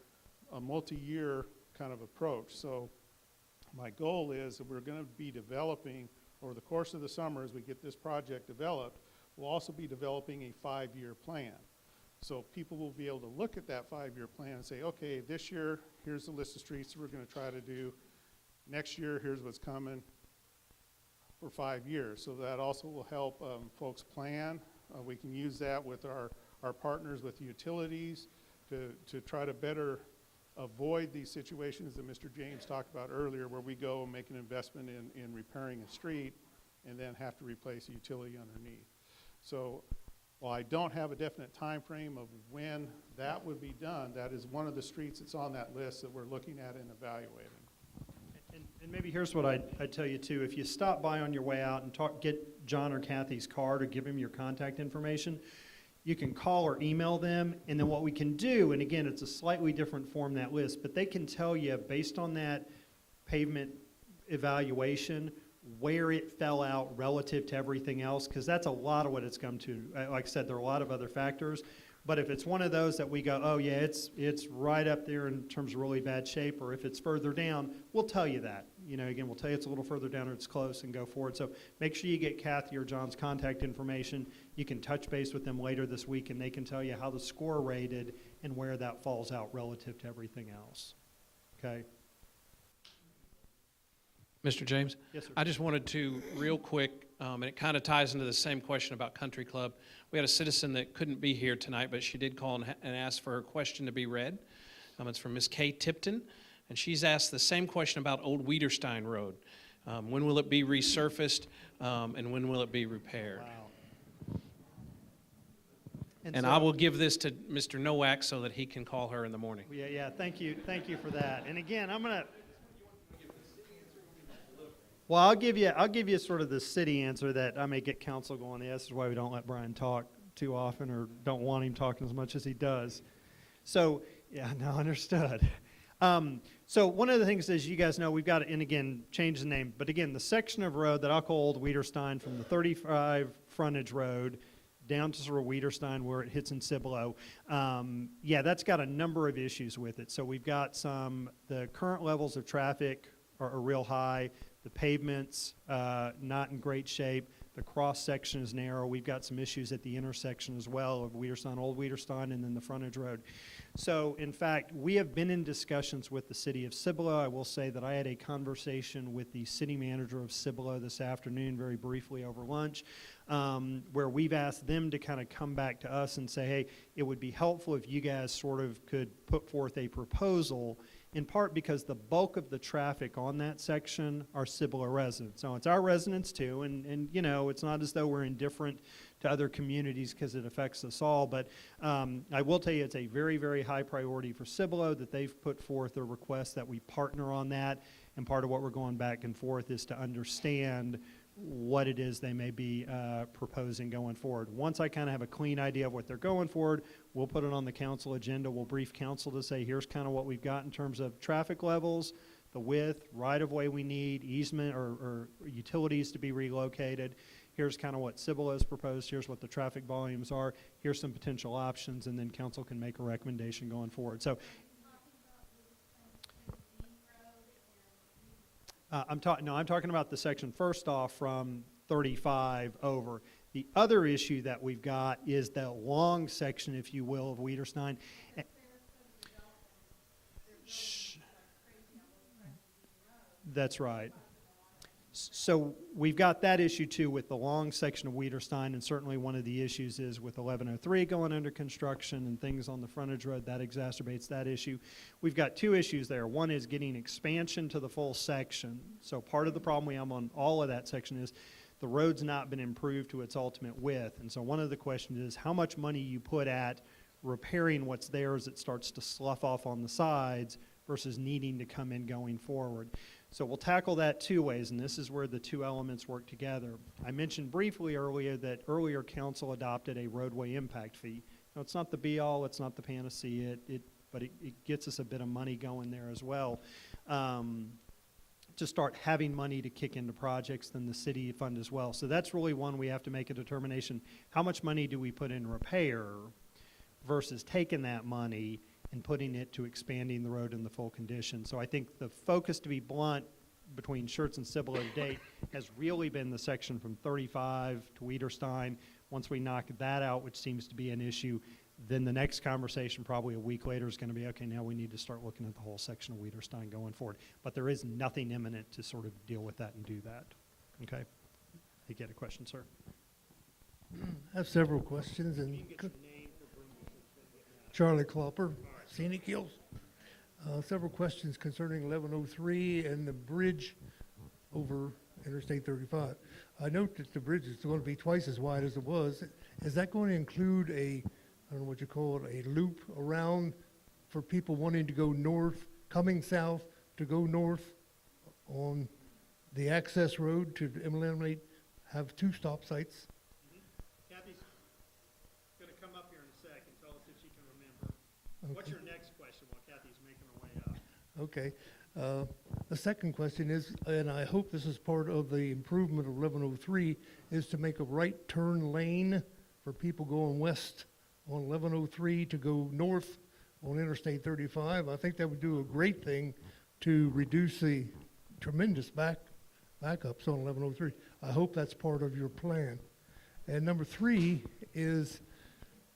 [SPEAKER 5] a multi-year kind of approach. So my goal is that we're going to be developing over the course of the summer, as we get this project developed, we'll also be developing a 5-year plan. So people will be able to look at that 5-year plan and say, okay, this year, here's the list of streets that we're going to try to do. Next year, here's what's coming for 5 years. So that also will help folks plan. We can use that with our partners with utilities to try to better avoid these situations that Mr. James talked about earlier, where we go and make an investment in repairing a street and then have to replace a utility underneath. So while I don't have a definite time frame of when that would be done, that is one of the streets that's on that list that we're looking at and evaluating.
[SPEAKER 3] And maybe here's what I'd tell you too. If you stop by on your way out and get John or Kathy's card or give them your contact information, you can call or email them, and then what we can do, and again, it's a slightly different form, that list, but they can tell you based on that pavement evaluation where it fell out relative to everything else, because that's a lot of what it's come to. Like I said, there are a lot of other factors, but if it's one of those that we go, oh yeah, it's right up there in terms of really bad shape, or if it's further down, we'll tell you that. You know, again, we'll tell you it's a little further down or it's close and go forward. So make sure you get Kathy or John's contact information. You can touch base with them later this week, and they can tell you how the score rated and where that falls out relative to everything else. Okay?
[SPEAKER 15] Mr. James?
[SPEAKER 3] Yes, sir.
[SPEAKER 15] I just wanted to, real quick, and it kind of ties into the same question about Country Club. We had a citizen that couldn't be here tonight, but she did call and ask for her question to be read. It's from Ms. Kay Tipton, and she's asked the same question about Old Wiederstein Road. When will it be resurfaced, and when will it be repaired?
[SPEAKER 3] Wow.
[SPEAKER 15] And
[SPEAKER 3] so-
[SPEAKER 15] I will give this to Mr. Nowak so that he can call her in the morning.
[SPEAKER 3] Yeah, thank you for that. And again, well, I'll give you sort of the city answer that I may get council going. Yeah, this is why we don't let Brian talk too often, or don't want him talking as much as he does. So, yeah, no, understood. So one of the things is, you guys know, we've got to, and again, change the name, but again, the section of road that I'll call Old Wiederstein from the 35 frontage road down to sort of Wiederstein where it hits in Cibolo, yeah, that's got a number of issues with it. So we've got the current levels of traffic are real high. The pavement's not in great shape. The cross section is narrow. We've got some issues at the intersection as well of Wiederstein, Old Wiederstein, and then the frontage road. So, in fact, we have been in discussions with the city of Cibolo. I will say that I had a conversation with the city manager of Cibolo this afternoon, very briefly over lunch, where we've asked them to kind of come back to us and say, hey, it would be helpful if you guys sort of could put forth a proposal, in part because the bulk of the traffic on that section are Cibolo residents. So it's our residents too, and you know, it's not as though we're indifferent to other communities because it affects us all, but I will tell you it's a very, very high priority for Cibolo that they've put forth a request that we partner on that, and part of what we're going back and forth is to understand what it is they may be proposing going forward. Once I kind of have a clean idea of what they're going forward, we'll put it on the council agenda. We'll brief council to say, here's kind of what we've got in terms of traffic levels, the width, right-of-way we need, easement or utilities to be relocated. Here's kind of what Cibolo has proposed. Here's what the traffic volumes are. Here's some potential options, and then council can make a recommendation going forward. So I'm talking about the section first off from 35 over. The other issue that we've got is the long section, if you will, of Wiederstein. That's right. So we've got that issue too with the long section of Wiederstein, and certainly one of the issues is with 1103 going under construction and things on the frontage road, that exacerbates that issue. We've got two issues there. One is getting expansion to the full section. So part of the problem we have on all of that section is the road's not been improved to its ultimate width. And so one of the questions is how much money you put at repairing what's there as it starts to slough off on the sides versus needing to come in going forward. So we'll tackle that two ways, and this is where the two elements work together. I mentioned briefly earlier that earlier council adopted a roadway impact fee. Now, it's not the be-all, it's not the panacea, but it gets us a bit of money going there as well. To start having money to kick into projects than the city fund as well. So that's really one we have to make a determination. How much money do we put in repair versus taking that money and putting it to expanding the road in the full condition. So I think the focus, to be blunt, between Schertz and Cibolo to date has really been the section from 35 to Wiederstein. Once we knock that out, which seems to be an issue, then the next conversation probably a week later is going to be, okay, now we need to start looking at the whole section of Wiederstein going forward. But there is nothing imminent to sort of deal with that and do that. Okay? You get a question, sir?
[SPEAKER 13] I have several questions. And Charlie Klopper, Scenic Hills. Several questions concerning 1103 and the bridge over Interstate 35. I note that the bridge is going to be twice as wide as it was. Is that going to include I don't know what you call it, a loop around for people wanting to go north, coming south to go north on the access road to eliminate, have two stop sites?
[SPEAKER 3] Kathy's going to come up here in a second. Tell us if she can remember.
[SPEAKER 13] Okay.
[SPEAKER 3] What's your next question while Kathy's making her way up?
[SPEAKER 13] Okay. The second question is, and I hope this is part of the improvement of 1103, is to make a right turn lane for people going west on 1103 to go north on Interstate 35. I think that would do a great thing to reduce the tremendous backups on 1103. I hope that's part of your plan. And number 3 is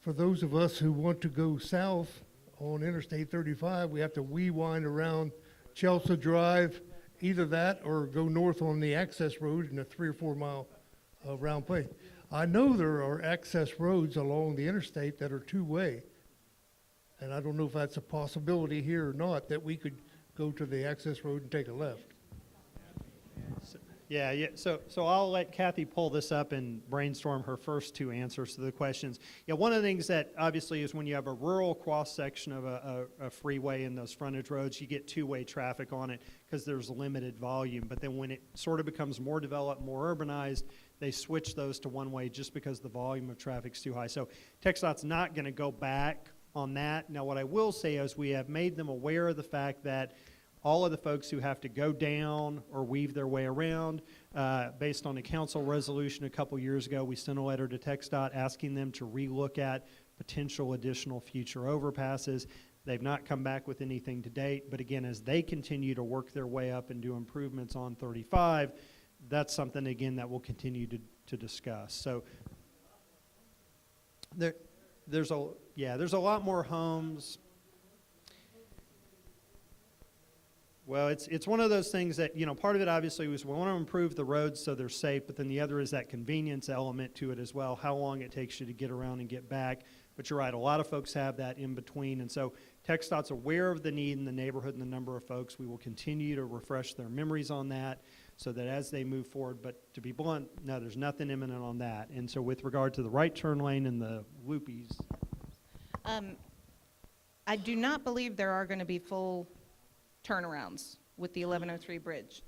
[SPEAKER 13] for those of us who want to go south on Interstate 35, we have to wind around Chelsea Drive either that or go north on the access road in a 3 or 4 mile round place. I know there are access roads along the interstate that are two-way, and I don't know if that's a possibility here or not, that we could go to the access road and take a left.
[SPEAKER 3] Yeah. So I'll let Kathy pull this up and brainstorm her first two answers to the questions. Yeah, one of the things that obviously is when you have a rural cross-section of a freeway and those frontage roads, you get two-way traffic on it because there's limited volume. But then when it sort of becomes more developed, more urbanized, they switch those to one-way just because the volume of traffic's too high. So TxDOT's not going to go back on that. Now, what I will say is we have made them aware of the fact that all of the folks who have to go down or weave their way around, based on a council resolution a couple years ago, we sent a letter to TxDOT asking them to relook at potential additional future overpasses. They've not come back with anything to date, but again, as they continue to work their way up and do improvements on 35, that's something, again, that we'll continue to discuss. So there's a lot more homes. Well, it's one of those things that, part of it obviously was we want to improve the roads so they're safe, but then the other is that convenience element to it as well, how long it takes you to get around and get back. But you're right, a lot of folks have that in between, and so TxDOT's aware of the need in the neighborhood and the number of folks. We will continue to refresh their memories on that so that as they move forward, but to be blunt, no, there's nothing imminent on that. And so with regard to the right turn lane and the loopies.
[SPEAKER 4] I do not believe there are going to be full turnarounds with the 1103 bridge.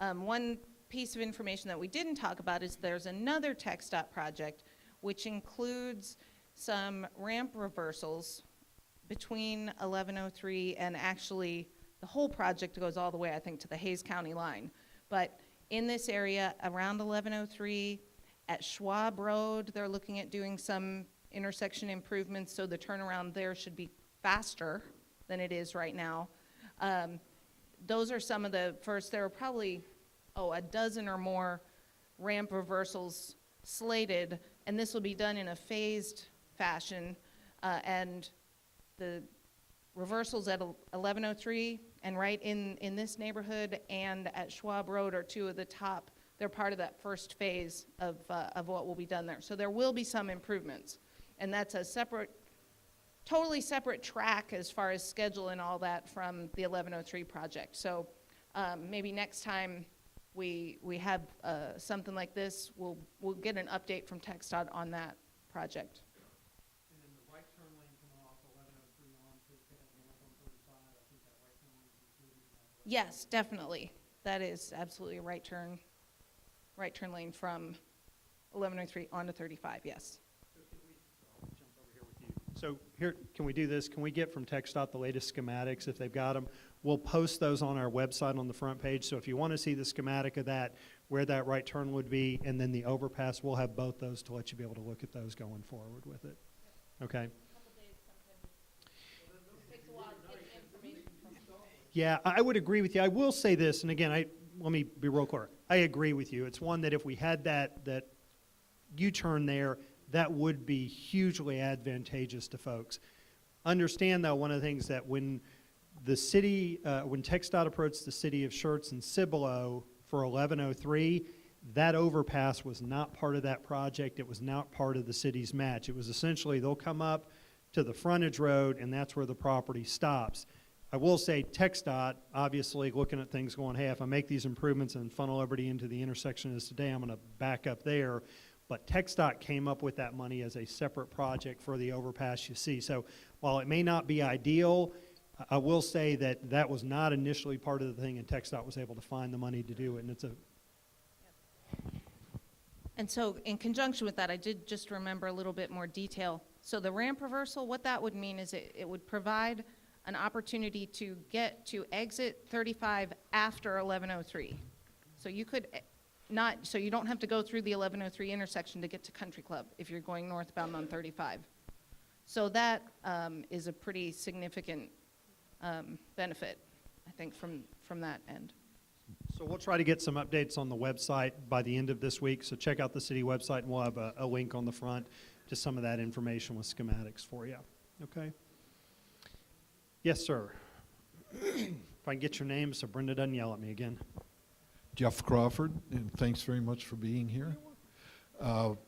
[SPEAKER 4] One piece of information that we didn't talk about is there's another TxDOT project which includes some ramp reversals between 1103 and actually the whole project goes all the way, I think, to the Hayes County line. But in this area around 1103 at Schwab Road, they're looking at doing some intersection improvements, so the turnaround there should be faster than it is right now. Those are some of the first. There are probably, a dozen or more ramp reversals slated, and this will be done in a phased fashion. And the reversals at 1103 and right in this neighborhood and at Schwab Road are two of the top. They're part of that first phase of what will be done there. So there will be some improvements, and that's a totally separate track as far as schedule and all that from the 1103 project. So maybe next time we have something like this, we'll get an update from TxDOT on that project.
[SPEAKER 3] And then the right turn lane coming off 1103 on to pick up north on 35, I think that right turn lane is included in that.
[SPEAKER 4] Yes, definitely. That is absolutely a right turn lane from 1103 onto 35, yes.
[SPEAKER 3] So here, can we do this? Can we get from TxDOT the latest schematics if they've got them? We'll post those on our website on the front page. So if you want to see the schematic of that, where that right turn would be, and then the overpass, we'll have both those to let you be able to look at those going forward with it. Okay? Yeah, I would agree with you. I will say this, and again, let me be real clear. I agree with you. It's one that if we had that U-turn there, that would be hugely advantageous to folks. Understand, though, one of the things that when the city, when TxDOT approached the city of Schertz and Cibolo for 1103, that overpass was not part of that project. It was not part of the city's match. It was essentially they'll come up to the frontage road, and that's where the property stops. I will say TxDOT, obviously looking at things going, hey, if I make these improvements and funnel everybody into the intersection as today, I'm going to back up there. But TxDOT came up with that money as a separate project for the overpass you see. So while it may not be ideal, I will say that that was not initially part of the thing, and TxDOT was able to find the money to do it. And
[SPEAKER 4] And so in conjunction with that, I did just remember a little bit more detail. So the ramp reversal, what that would mean is it would provide an opportunity to get to exit 35 after 1103. So you could so you don't have to go through the 1103 intersection to get to Country Club if you're going northbound on 35. So that is a pretty significant benefit, I think, from that end.
[SPEAKER 3] so we'll try to get some updates on the website by the end of this week. So check out the city website, and we'll have a link on the front to some of that information with schematics for you. Okay? Yes, sir. If I can get your name so Brenda doesn't yell at me again.
[SPEAKER 16] Jeff Crawford, and thanks very much for being here.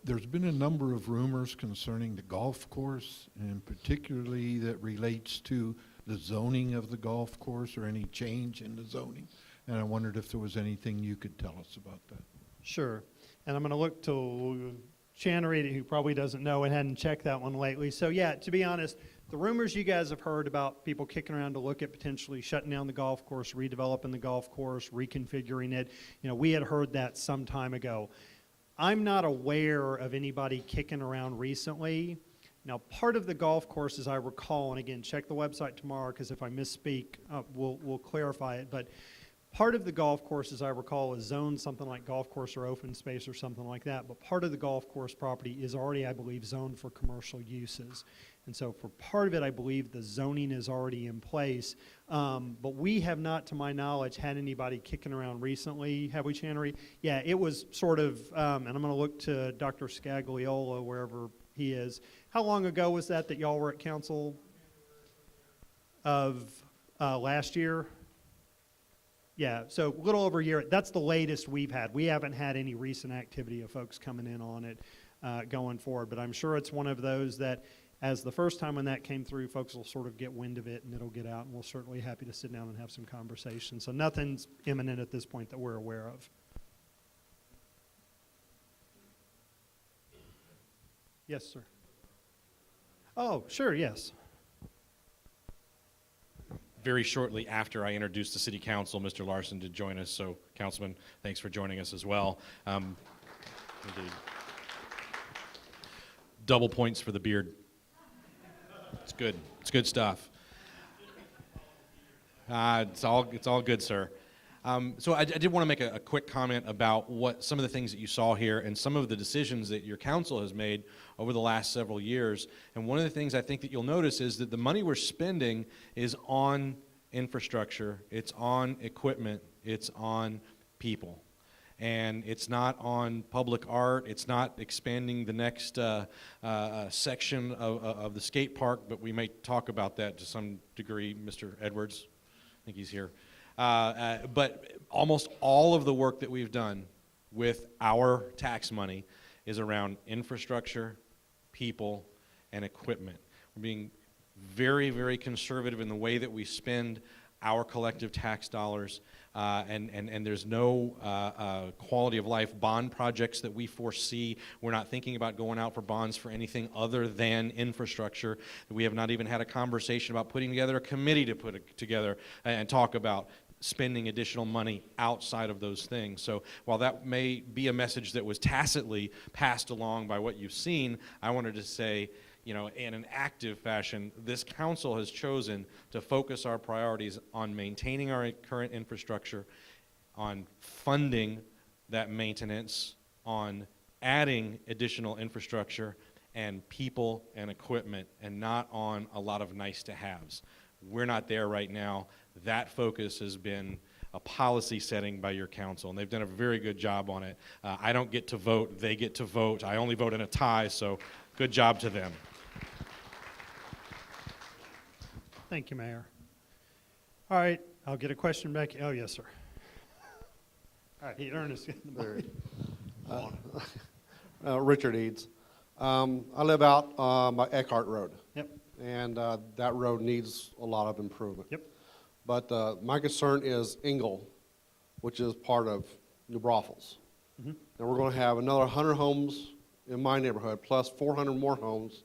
[SPEAKER 16] There's been a number of rumors concerning the golf course, and particularly that relates to the zoning of the golf course or any change in the zoning. And I wondered if there was anything you could tell us about that.
[SPEAKER 3] Sure. And I'm going to look to Channery, who probably doesn't know and hadn't checked that one lately. So yeah, to be honest, the rumors you guys have heard about people kicking around to look at potentially shutting down the golf course, redeveloping the golf course, reconfiguring it, we had heard that some time ago. I'm not aware of anybody kicking around recently. Now, part of the golf course, as I recall, and again, check the website tomorrow, because if I misspeak, we'll clarify it, but part of the golf course, as I recall, is zoned something like golf course or open space or something like that, but part of the golf course property is already, I believe, zoned for commercial uses. And so for part of it, I believe the zoning is already in place. But we have not, to my knowledge, had anybody kicking around recently, have we, Channery? Yeah, it was sort of, and I'm going to look to Dr. Scagliola, wherever he is. How long ago was that y'all were at council of last year? Yeah, so a little over a year. That's the latest we've had. We haven't had any recent activity of folks coming in on it going forward, but I'm sure it's one of those that, as the first time when that came through, folks will sort of get wind of it and it'll get out, and we're certainly happy to sit down and have some conversations. So nothing's imminent at this point that we're aware of. Yes, sir. Oh, sure, yes.
[SPEAKER 2] Very shortly after I introduced the city council, Mr. Larson did join us. So, Councilman, thanks for joining us as well. Indeed. Double points for the beard. It's good. It's good stuff. It's all good, sir. So I did want to make a quick comment about what some of the things that you saw here and some of the decisions that your council has made over the last several years. And one of the things I think that you'll notice is that the money we're spending is on infrastructure, it's on equipment, it's on people. And it's not on public art, it's not expanding the next section of the skate park, but we may talk about that to some degree. Mr. Edwards, I think he's here. But almost all of the work that we've done with our tax money is around infrastructure, people, and equipment. We're being very, very conservative in the way that we spend our collective tax dollars, and there's no quality of life bond projects that we foresee. We're not thinking about going out for bonds for anything other than infrastructure. We have not even had a conversation about putting together a committee to put it together and talk about spending additional money outside of those things. So while that may be a message that was tacitly passed along by what you've seen, I wanted to say, in an active fashion, this council has chosen to focus our priorities on maintaining our current infrastructure, on funding that maintenance, on adding additional infrastructure and people and equipment, and not on a lot of nice to haves. We're not there right now. That focus has been a policy setting by your council, and they've done a very good job on it. I don't get to vote, they get to vote. I only vote in a tie, so good job to them.
[SPEAKER 3] Thank you, Mayor. All right, I'll get a question back. Oh, yes, sir. All right, Ernest.
[SPEAKER 17] Richard Eads. I live out by Eckhart Road.
[SPEAKER 3] Yep.
[SPEAKER 17] And that road needs a lot of improvement.
[SPEAKER 3] Yep.
[SPEAKER 17] But my concern is Ingle, which is part of New Braunfels.
[SPEAKER 3] Mm-hmm.
[SPEAKER 17] And we're going to have another 100 homes in my neighborhood, plus 400 more homes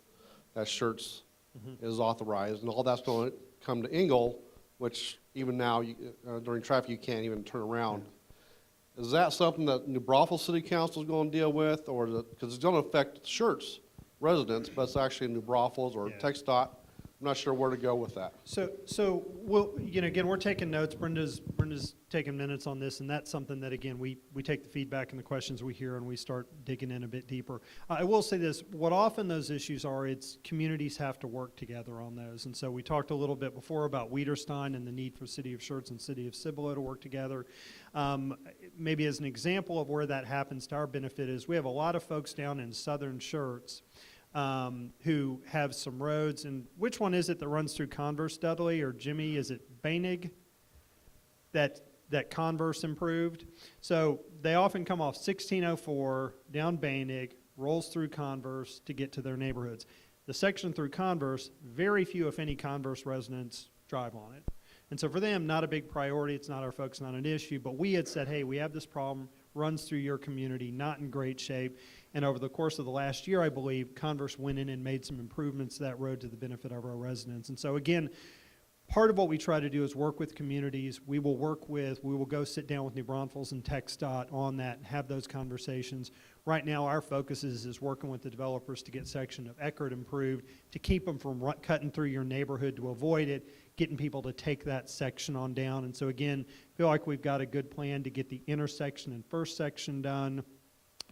[SPEAKER 17] that Schertz is authorized. And all that's going to come to Ingle, which even now, during traffic, you can't even turn around. Is that something that New Braunfels City Council is going to deal with, or because it's going to affect Schertz residents, but it's actually New Braunfels or TxDOT? I'm not sure where to go with that.
[SPEAKER 3] So we'll, again, we're taking notes. Brenda's taking minutes on this, and that's something that, again, we take the feedback and the questions we hear and we start digging in a bit deeper. I will say this, what often those issues are, it's communities have to work together on those. And so we talked a little bit before about Wiederstein and the need for City of Schertz and City of Cibolo to work together. Maybe as an example of where that happens to our benefit is we have a lot of folks down in southern Schertz who have some roads, and which one is it that runs through Converse, Dudley, or Jimmy? Is it Bainig? That that Converse improved. So they often come off 1604 down Banig, rolls through Converse to get to their neighborhoods. The section through Converse, very few, if any, Converse residents drive on it. And so for them, not a big priority. It's not our folks, not an issue. But we had said, hey, we have this problem, runs through your community, not in great shape. And over the course of the last year, I believe, Converse went in and made some improvements to that road to the benefit of our residents. And so again, part of what we try to do is work with communities. We will go sit down with New Braunfels and TxDOT on that and have those conversations. Right now, our focus is working with the developers to get section of Eckerd improved, to keep them from cutting through your neighborhood, to avoid it, getting people to take that section on down. And so again, feel like we've got a good plan to get the intersection and first section done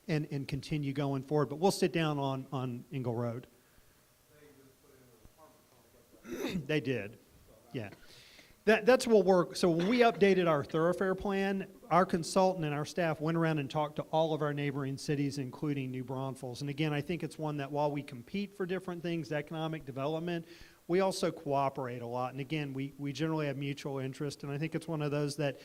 [SPEAKER 3] and continue going forward. But we'll sit down on Ingle Road. They did. Yeah. That's what work. So when we updated our thoroughfare plan, our consultant and our staff went around and talked to all of our neighboring cities, including New Braunfels. And again, I think it's one that while we compete for different things, economic development, we also cooperate a lot. And again, we generally have mutual interest. And I think it's one of those that,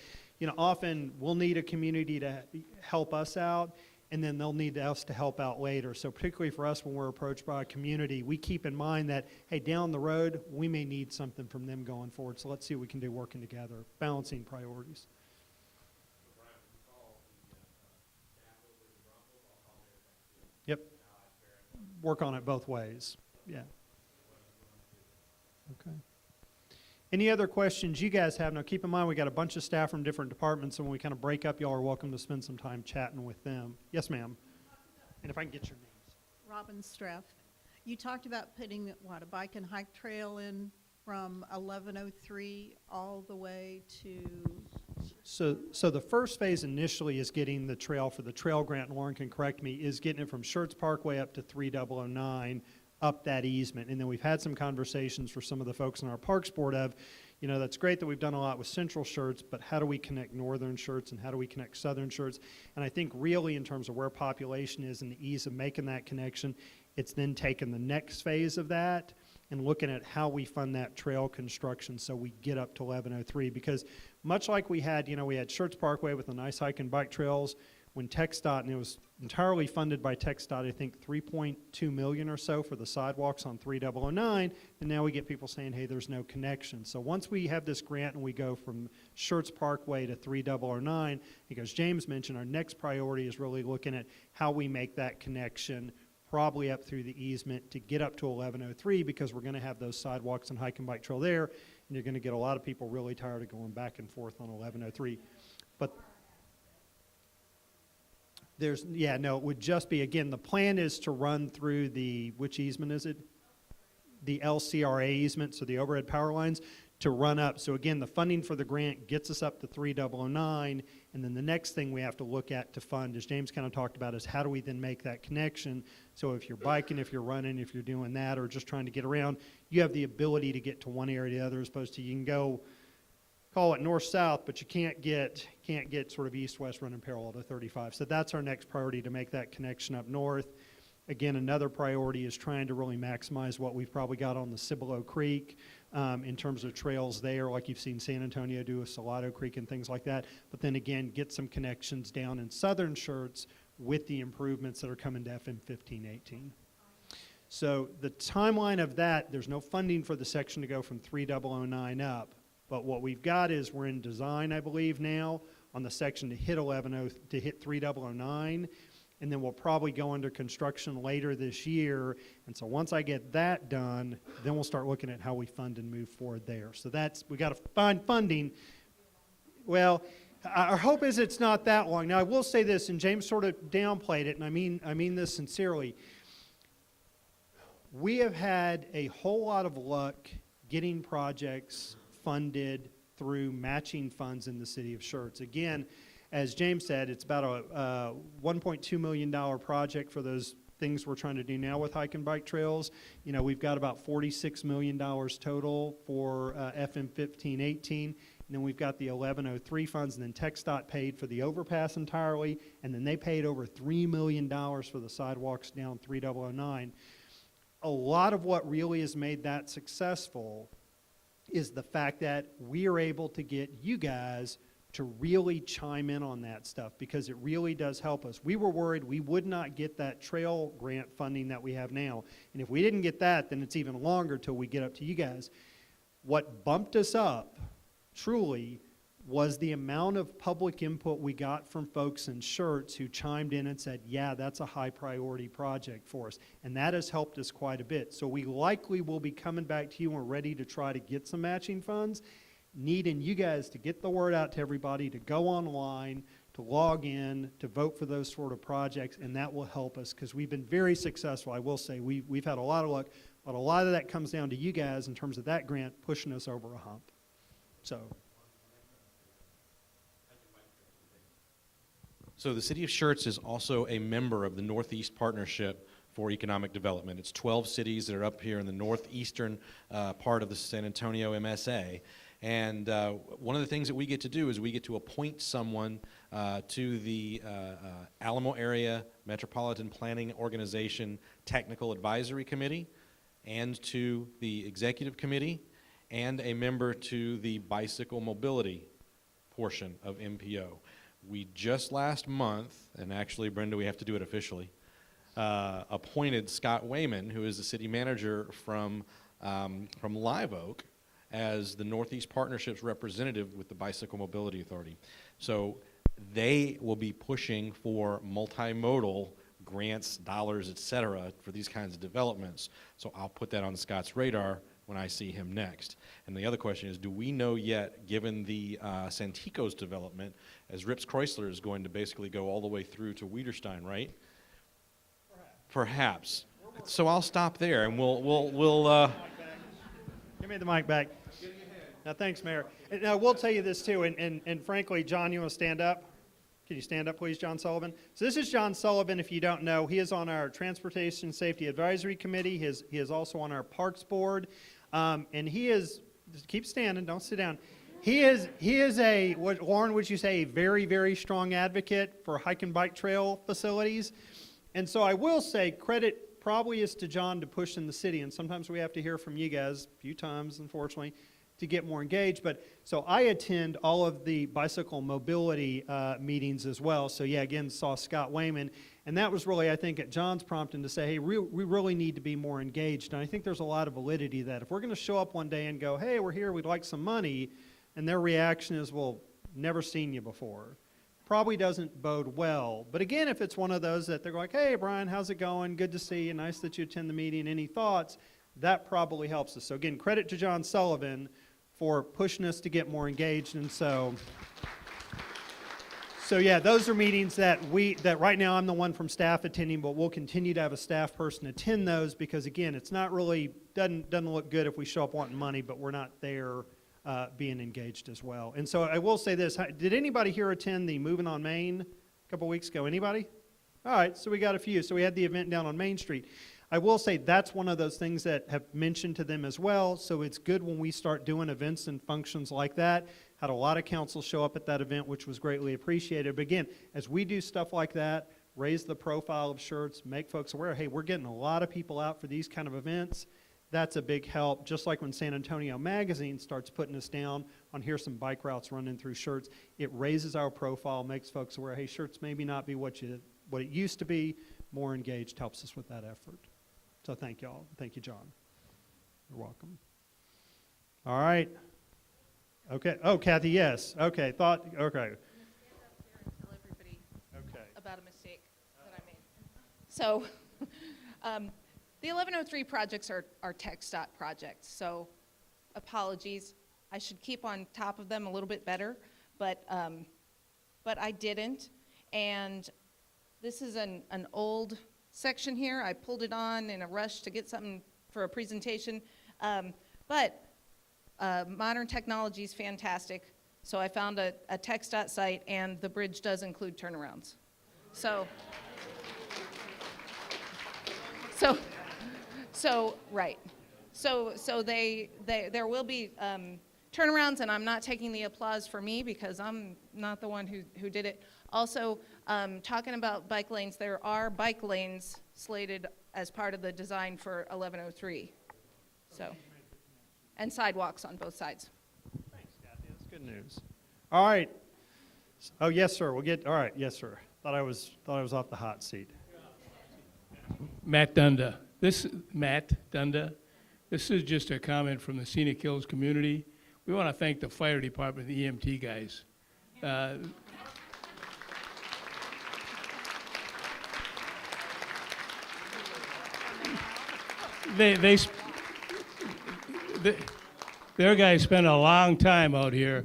[SPEAKER 3] often we'll need a community to help us out, and then they'll need us to help out later. So particularly for us, when we're approached by a community, we keep in mind that, hey, down the road, we may need something from them going forward. So let's see what we can do working together, balancing priorities. Yep. Work on it both ways. Yeah. Okay. Any other questions you guys have? Now, keep in mind, we got a bunch of staff from different departments, and when we kind of break up, y'all are welcome to spend some time chatting with them. Yes, ma'am. And if I can get your names.
[SPEAKER 18] Robin Streff. You talked about putting, a bike and hike trail in from 1103 all the way to...
[SPEAKER 3] So the first phase initially is getting the trail for the trail grant, and Lauren can correct me, is getting it from Schertz Parkway up to 3009, up that easement. And then we've had some conversations for some of the folks in our Parks Board of, that's great that we've done a lot with Central Schertz, but how do we connect Northern Schertz and how do we connect Southern Schertz? And I think really in terms of where population is and the ease of making that connection, it's then taking the next phase of that and looking at how we fund that trail construction so we get up to 1103. Because much like we had Schertz Parkway with the nice hike and bike trails, when TxDOT, and it was entirely funded by TxDOT, I think $3.2 million or so for the sidewalks on 3009, and now we get people saying, hey, there's no connection. So once we have this grant and we go from Schertz Parkway to 3009, because James mentioned our next priority is really looking at how we make that connection probably up through the easement to get up to 1103, because we're going to have those sidewalks and hike and bike trail there, and you're going to get a lot of people really tired of going back and forth on 1103. But it would just be, again, the plan is to run through which easement is it? The LCRA easement, so the overhead power lines, to run up. So again, the funding for the grant gets us up to 3009, and then the next thing we have to look at to fund, as James kind of talked about, is how do we then make that connection? So if you're biking, if you're running, if you're doing that, or just trying to get around, you have the ability to get to one area to the other, as opposed to you can go, call it north-south, but you can't get sort of east-west running parallel to 35. So that's our next priority, to make that connection up north. Again, another priority is trying to really maximize what we've probably got on the Cibolo Creek in terms of trails there, like you've seen San Antonio do with Salado Creek and things like that. But then again, get some connections down in Southern Schertz with the improvements that are coming to FM 1518. So the timeline of that, there's no funding for the section to go from 3009 up. But what we've got is we're in design, I believe, now on the section to hit 3009, and then we'll probably go under construction later this year. And so once I get that done, then we'll start looking at how we fund and move forward there. So we got to find funding. Well, our hope is it's not that long. Now I will say this, and James sort of downplayed it, and I mean this sincerely. We have had a whole lot of luck getting projects funded through matching funds in the city of Schertz. Again, as James said, it's about a $1.2 million project for those things we're trying to do now with hike and bike trails. We've got about $46 million total for FM 1518, and then we've got the 1103 funds, and then TxDOT paid for the overpass entirely, and then they paid over $3 million for the sidewalks down 3009. A lot of what really has made that successful is the fact that we are able to get you guys to really chime in on that stuff because it really does help us. We were worried we would not get that trail grant funding that we have now. And if we didn't get that, then it's even longer till we get up to you guys. What bumped us up, truly, was the amount of public input we got from folks in Schertz who chimed in and said, yeah, that's a high priority project for us. And that has helped us quite a bit. So we likely will be coming back to you and we're ready to try to get some matching funds, needing you guys to get the word out to everybody, to go online, to log in, to vote for those sort of projects, and that will help us because we've been very successful. I will say we've had a lot of luck, but a lot of that comes down to you guys in terms of that grant pushing us over a hump.
[SPEAKER 2] So the city of Schertz is also a member of the Northeast Partnership for Economic Development. It's 12 cities that are up here in the northeastern part of the San Antonio MSA. And one of the things that we get to do is we get to appoint someone to the Alamo Area Metropolitan Planning Organization Technical Advisory Committee and to the Executive Committee and a member to the Bicycle Mobility portion of MPO. We just last month, and actually, Brenda, we have to do it officially, appointed Scott Wayman, who is the city manager from Live Oak, as the Northeast Partnership's representative with the Bicycle Mobility Authority. So they will be pushing for multimodal grants, dollars, et cetera, for these kinds of developments. So I'll put that on Scott's radar when I see him next. And the other question is, do we know yet, given the Santikos development, as Rips Chrysler is going to basically go all the way through to Wiederstein, right? Perhaps. So I'll stop there, and we'll
[SPEAKER 3] Give me the mic back. Now, thanks, Mayor. And now, we'll tell you this, too, and frankly, John, you want to stand up? Can you stand up, please, John Sullivan? So this is John Sullivan, if you don't know. He is on our Transportation Safety Advisory Committee. He is also on our Parks Board. And he is, just keep standing, don't sit down. He is a, what, Lauren, would you say, a very, very strong advocate for hike and bike trail facilities. And so I will say credit probably is to John to push in the city. And sometimes we have to hear from you guys, a few times, unfortunately, to get more engaged. But so I attend all of the bicycle mobility meetings as well. So yeah, again, saw Scott Wayman. And that was really, I think, at John's prompting to say, hey, we really need to be more engaged. And I think there's a lot of validity that if we're going to show up one day and go, hey, we're here, we'd like some money, and their reaction is, well, never seen you before, probably doesn't bode well. But again, if it's one of those that they're like, hey, Brian, how's it going? Good to see you. Nice that you attend the meeting. Any thoughts? That probably helps us. So again, credit to John Sullivan for pushing us to get more engaged. And so yeah, those are meetings that right now I'm the one from staff attending, but we'll continue to have a staff person attend those because again, it's not really, doesn't look good if we show up wanting money, but we're not there being engaged as well. And so I will say this, did anybody here attend the Moving on Main a couple weeks ago? Anybody? All right, so we got a few. So we had the event down on Main Street. I will say that's one of those things that have mentioned to them as well, so it's good when we start doing events and functions like that. Had a lot of council show up at that event, which was greatly appreciated. But again, as we do stuff like that, raise the profile of Schertz, make folks aware, hey, we're getting a lot of people out for these kind of events, that's a big help. Just like when San Antonio Magazine starts putting us down on here's some bike routes running through Schertz, it raises our profile, makes folks aware, hey, Schertz maybe not be what it used to be, more engaged, helps us with that effort. So thank y'all. Thank you, John. You're welcome. All right. Okay. Oh, Kathy, yes. Okay. Okay.
[SPEAKER 4] I'm going to stand up here and tell everybody about a mistake that I made. So the 1103 projects are TxDOT projects. So apologies. I should keep on top of them a little bit better, but I didn't. And this is an old section here. I pulled it on in a rush to get something for a presentation. But modern technology is fantastic. So I found a TxDOT site, and the bridge does include turnarounds. Right. So there will be turnarounds, and I'm not taking the applause for me because I'm not the one who did it. Also, talking about bike lanes, there are bike lanes slated as part of the design for 1103. So, and sidewalks on both sides.
[SPEAKER 3] Thanks, Kathy. That's good news. All right. Oh, yes, sir. We'll get, all right, yes, sir. Thought I was off the hot seat.
[SPEAKER 11] Matt Dunda. This is just a comment from the Scenic Hills community. We want to thank the fire department, the EMT guys. Their guys spend a long time out here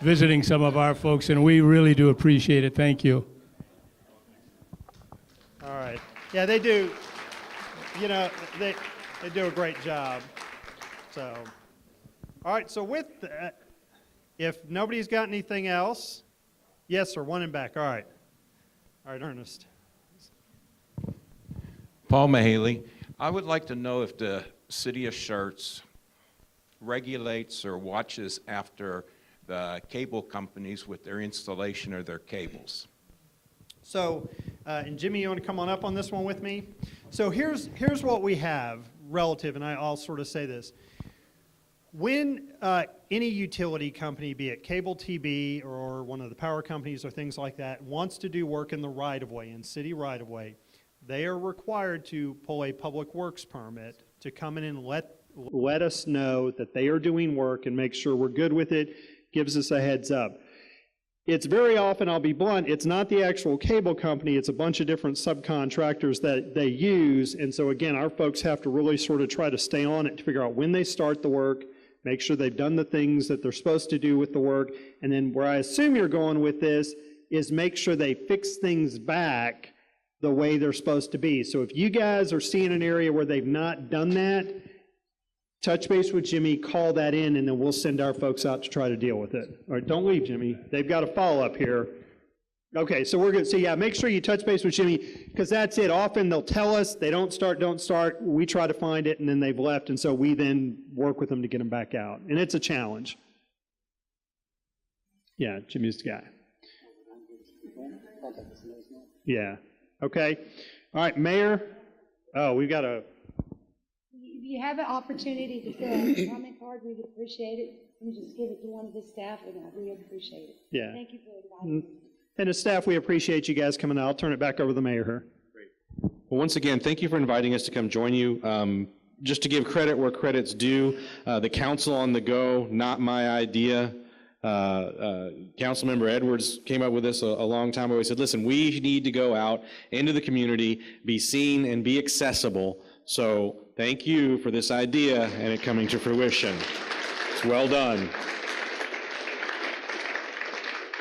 [SPEAKER 11] visiting some of our folks, and we really do appreciate it. Thank you.
[SPEAKER 3] All right. Yeah, they do, you know, they do a great job. So, all right, so with that, if nobody's got anything else, yes, sir, one in back. All right. All right, Ernest.
[SPEAKER 19] Paul Mahaley. I would like to know if the city of Schertz regulates or watches after the cable companies with their installation of their cables.
[SPEAKER 3] So, and Jimmy, you want to come on up on this one with me? So here's what we have relative, and I'll sort of say this. When any utility company, be it cable TV or one of the power companies or things like that, wants to do work in the right-of-way, in city right-of-way, they are required to pull a public works permit to come in and let us know that they are doing work and make sure we're good with it, gives us a heads up. It's very often, I'll be blunt, it's not the actual cable company, it's a bunch of different subcontractors that they use, and so again, our folks have to really sort of try to stay on it to figure out when they start the work, make sure they've done the things that they're supposed to do with the work, and then where I assume you're going with this is make sure they fix things back the way they're supposed to be. So if you guys are seeing an area where they've not done that, touch base with Jimmy, call that in, and then we'll send our folks out to try to deal with it. All right, don't leave, Jimmy. They've got a follow-up here. Okay, so we're good. So yeah, make sure you touch base with Jimmy, because that's it. Often they'll tell us they don't start. We try to find it, and then they've left, and so we then work with them to get them back out. And it's a challenge. Yeah, Jimmy's the guy. Yeah. Okay. All right, Mayor. Oh, we've got a...
[SPEAKER 20] If you have an opportunity to fill out a comment card, we'd appreciate it. And just give it to one of the staff, and we appreciate it.
[SPEAKER 3] Yeah.
[SPEAKER 20] Thank you for inviting me.
[SPEAKER 3] And the staff, we appreciate you guys coming out. I'll turn it back over to the mayor here.
[SPEAKER 21] Well, once again, thank you for inviting us to come join you. Just to give credit where credit's due, the Council on the Go, not my idea. Councilmember Edwards came up with this a long time ago. He said, listen, we need to go out into the community, be seen and be accessible. So thank you for this idea and it coming to fruition. It's well done.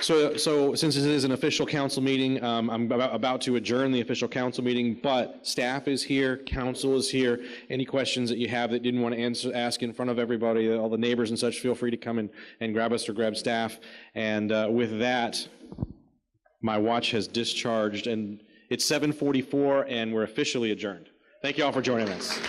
[SPEAKER 21] So since this is an official council meeting, I'm about to adjourn the official council meeting, but staff is here, council is here. Any questions that you have that didn't want to ask in front of everybody, all the neighbors and such, feel free to come and grab us or grab staff. And with that, my watch has discharged, and it's 7:44, and we're officially adjourned. Thank you all for joining us.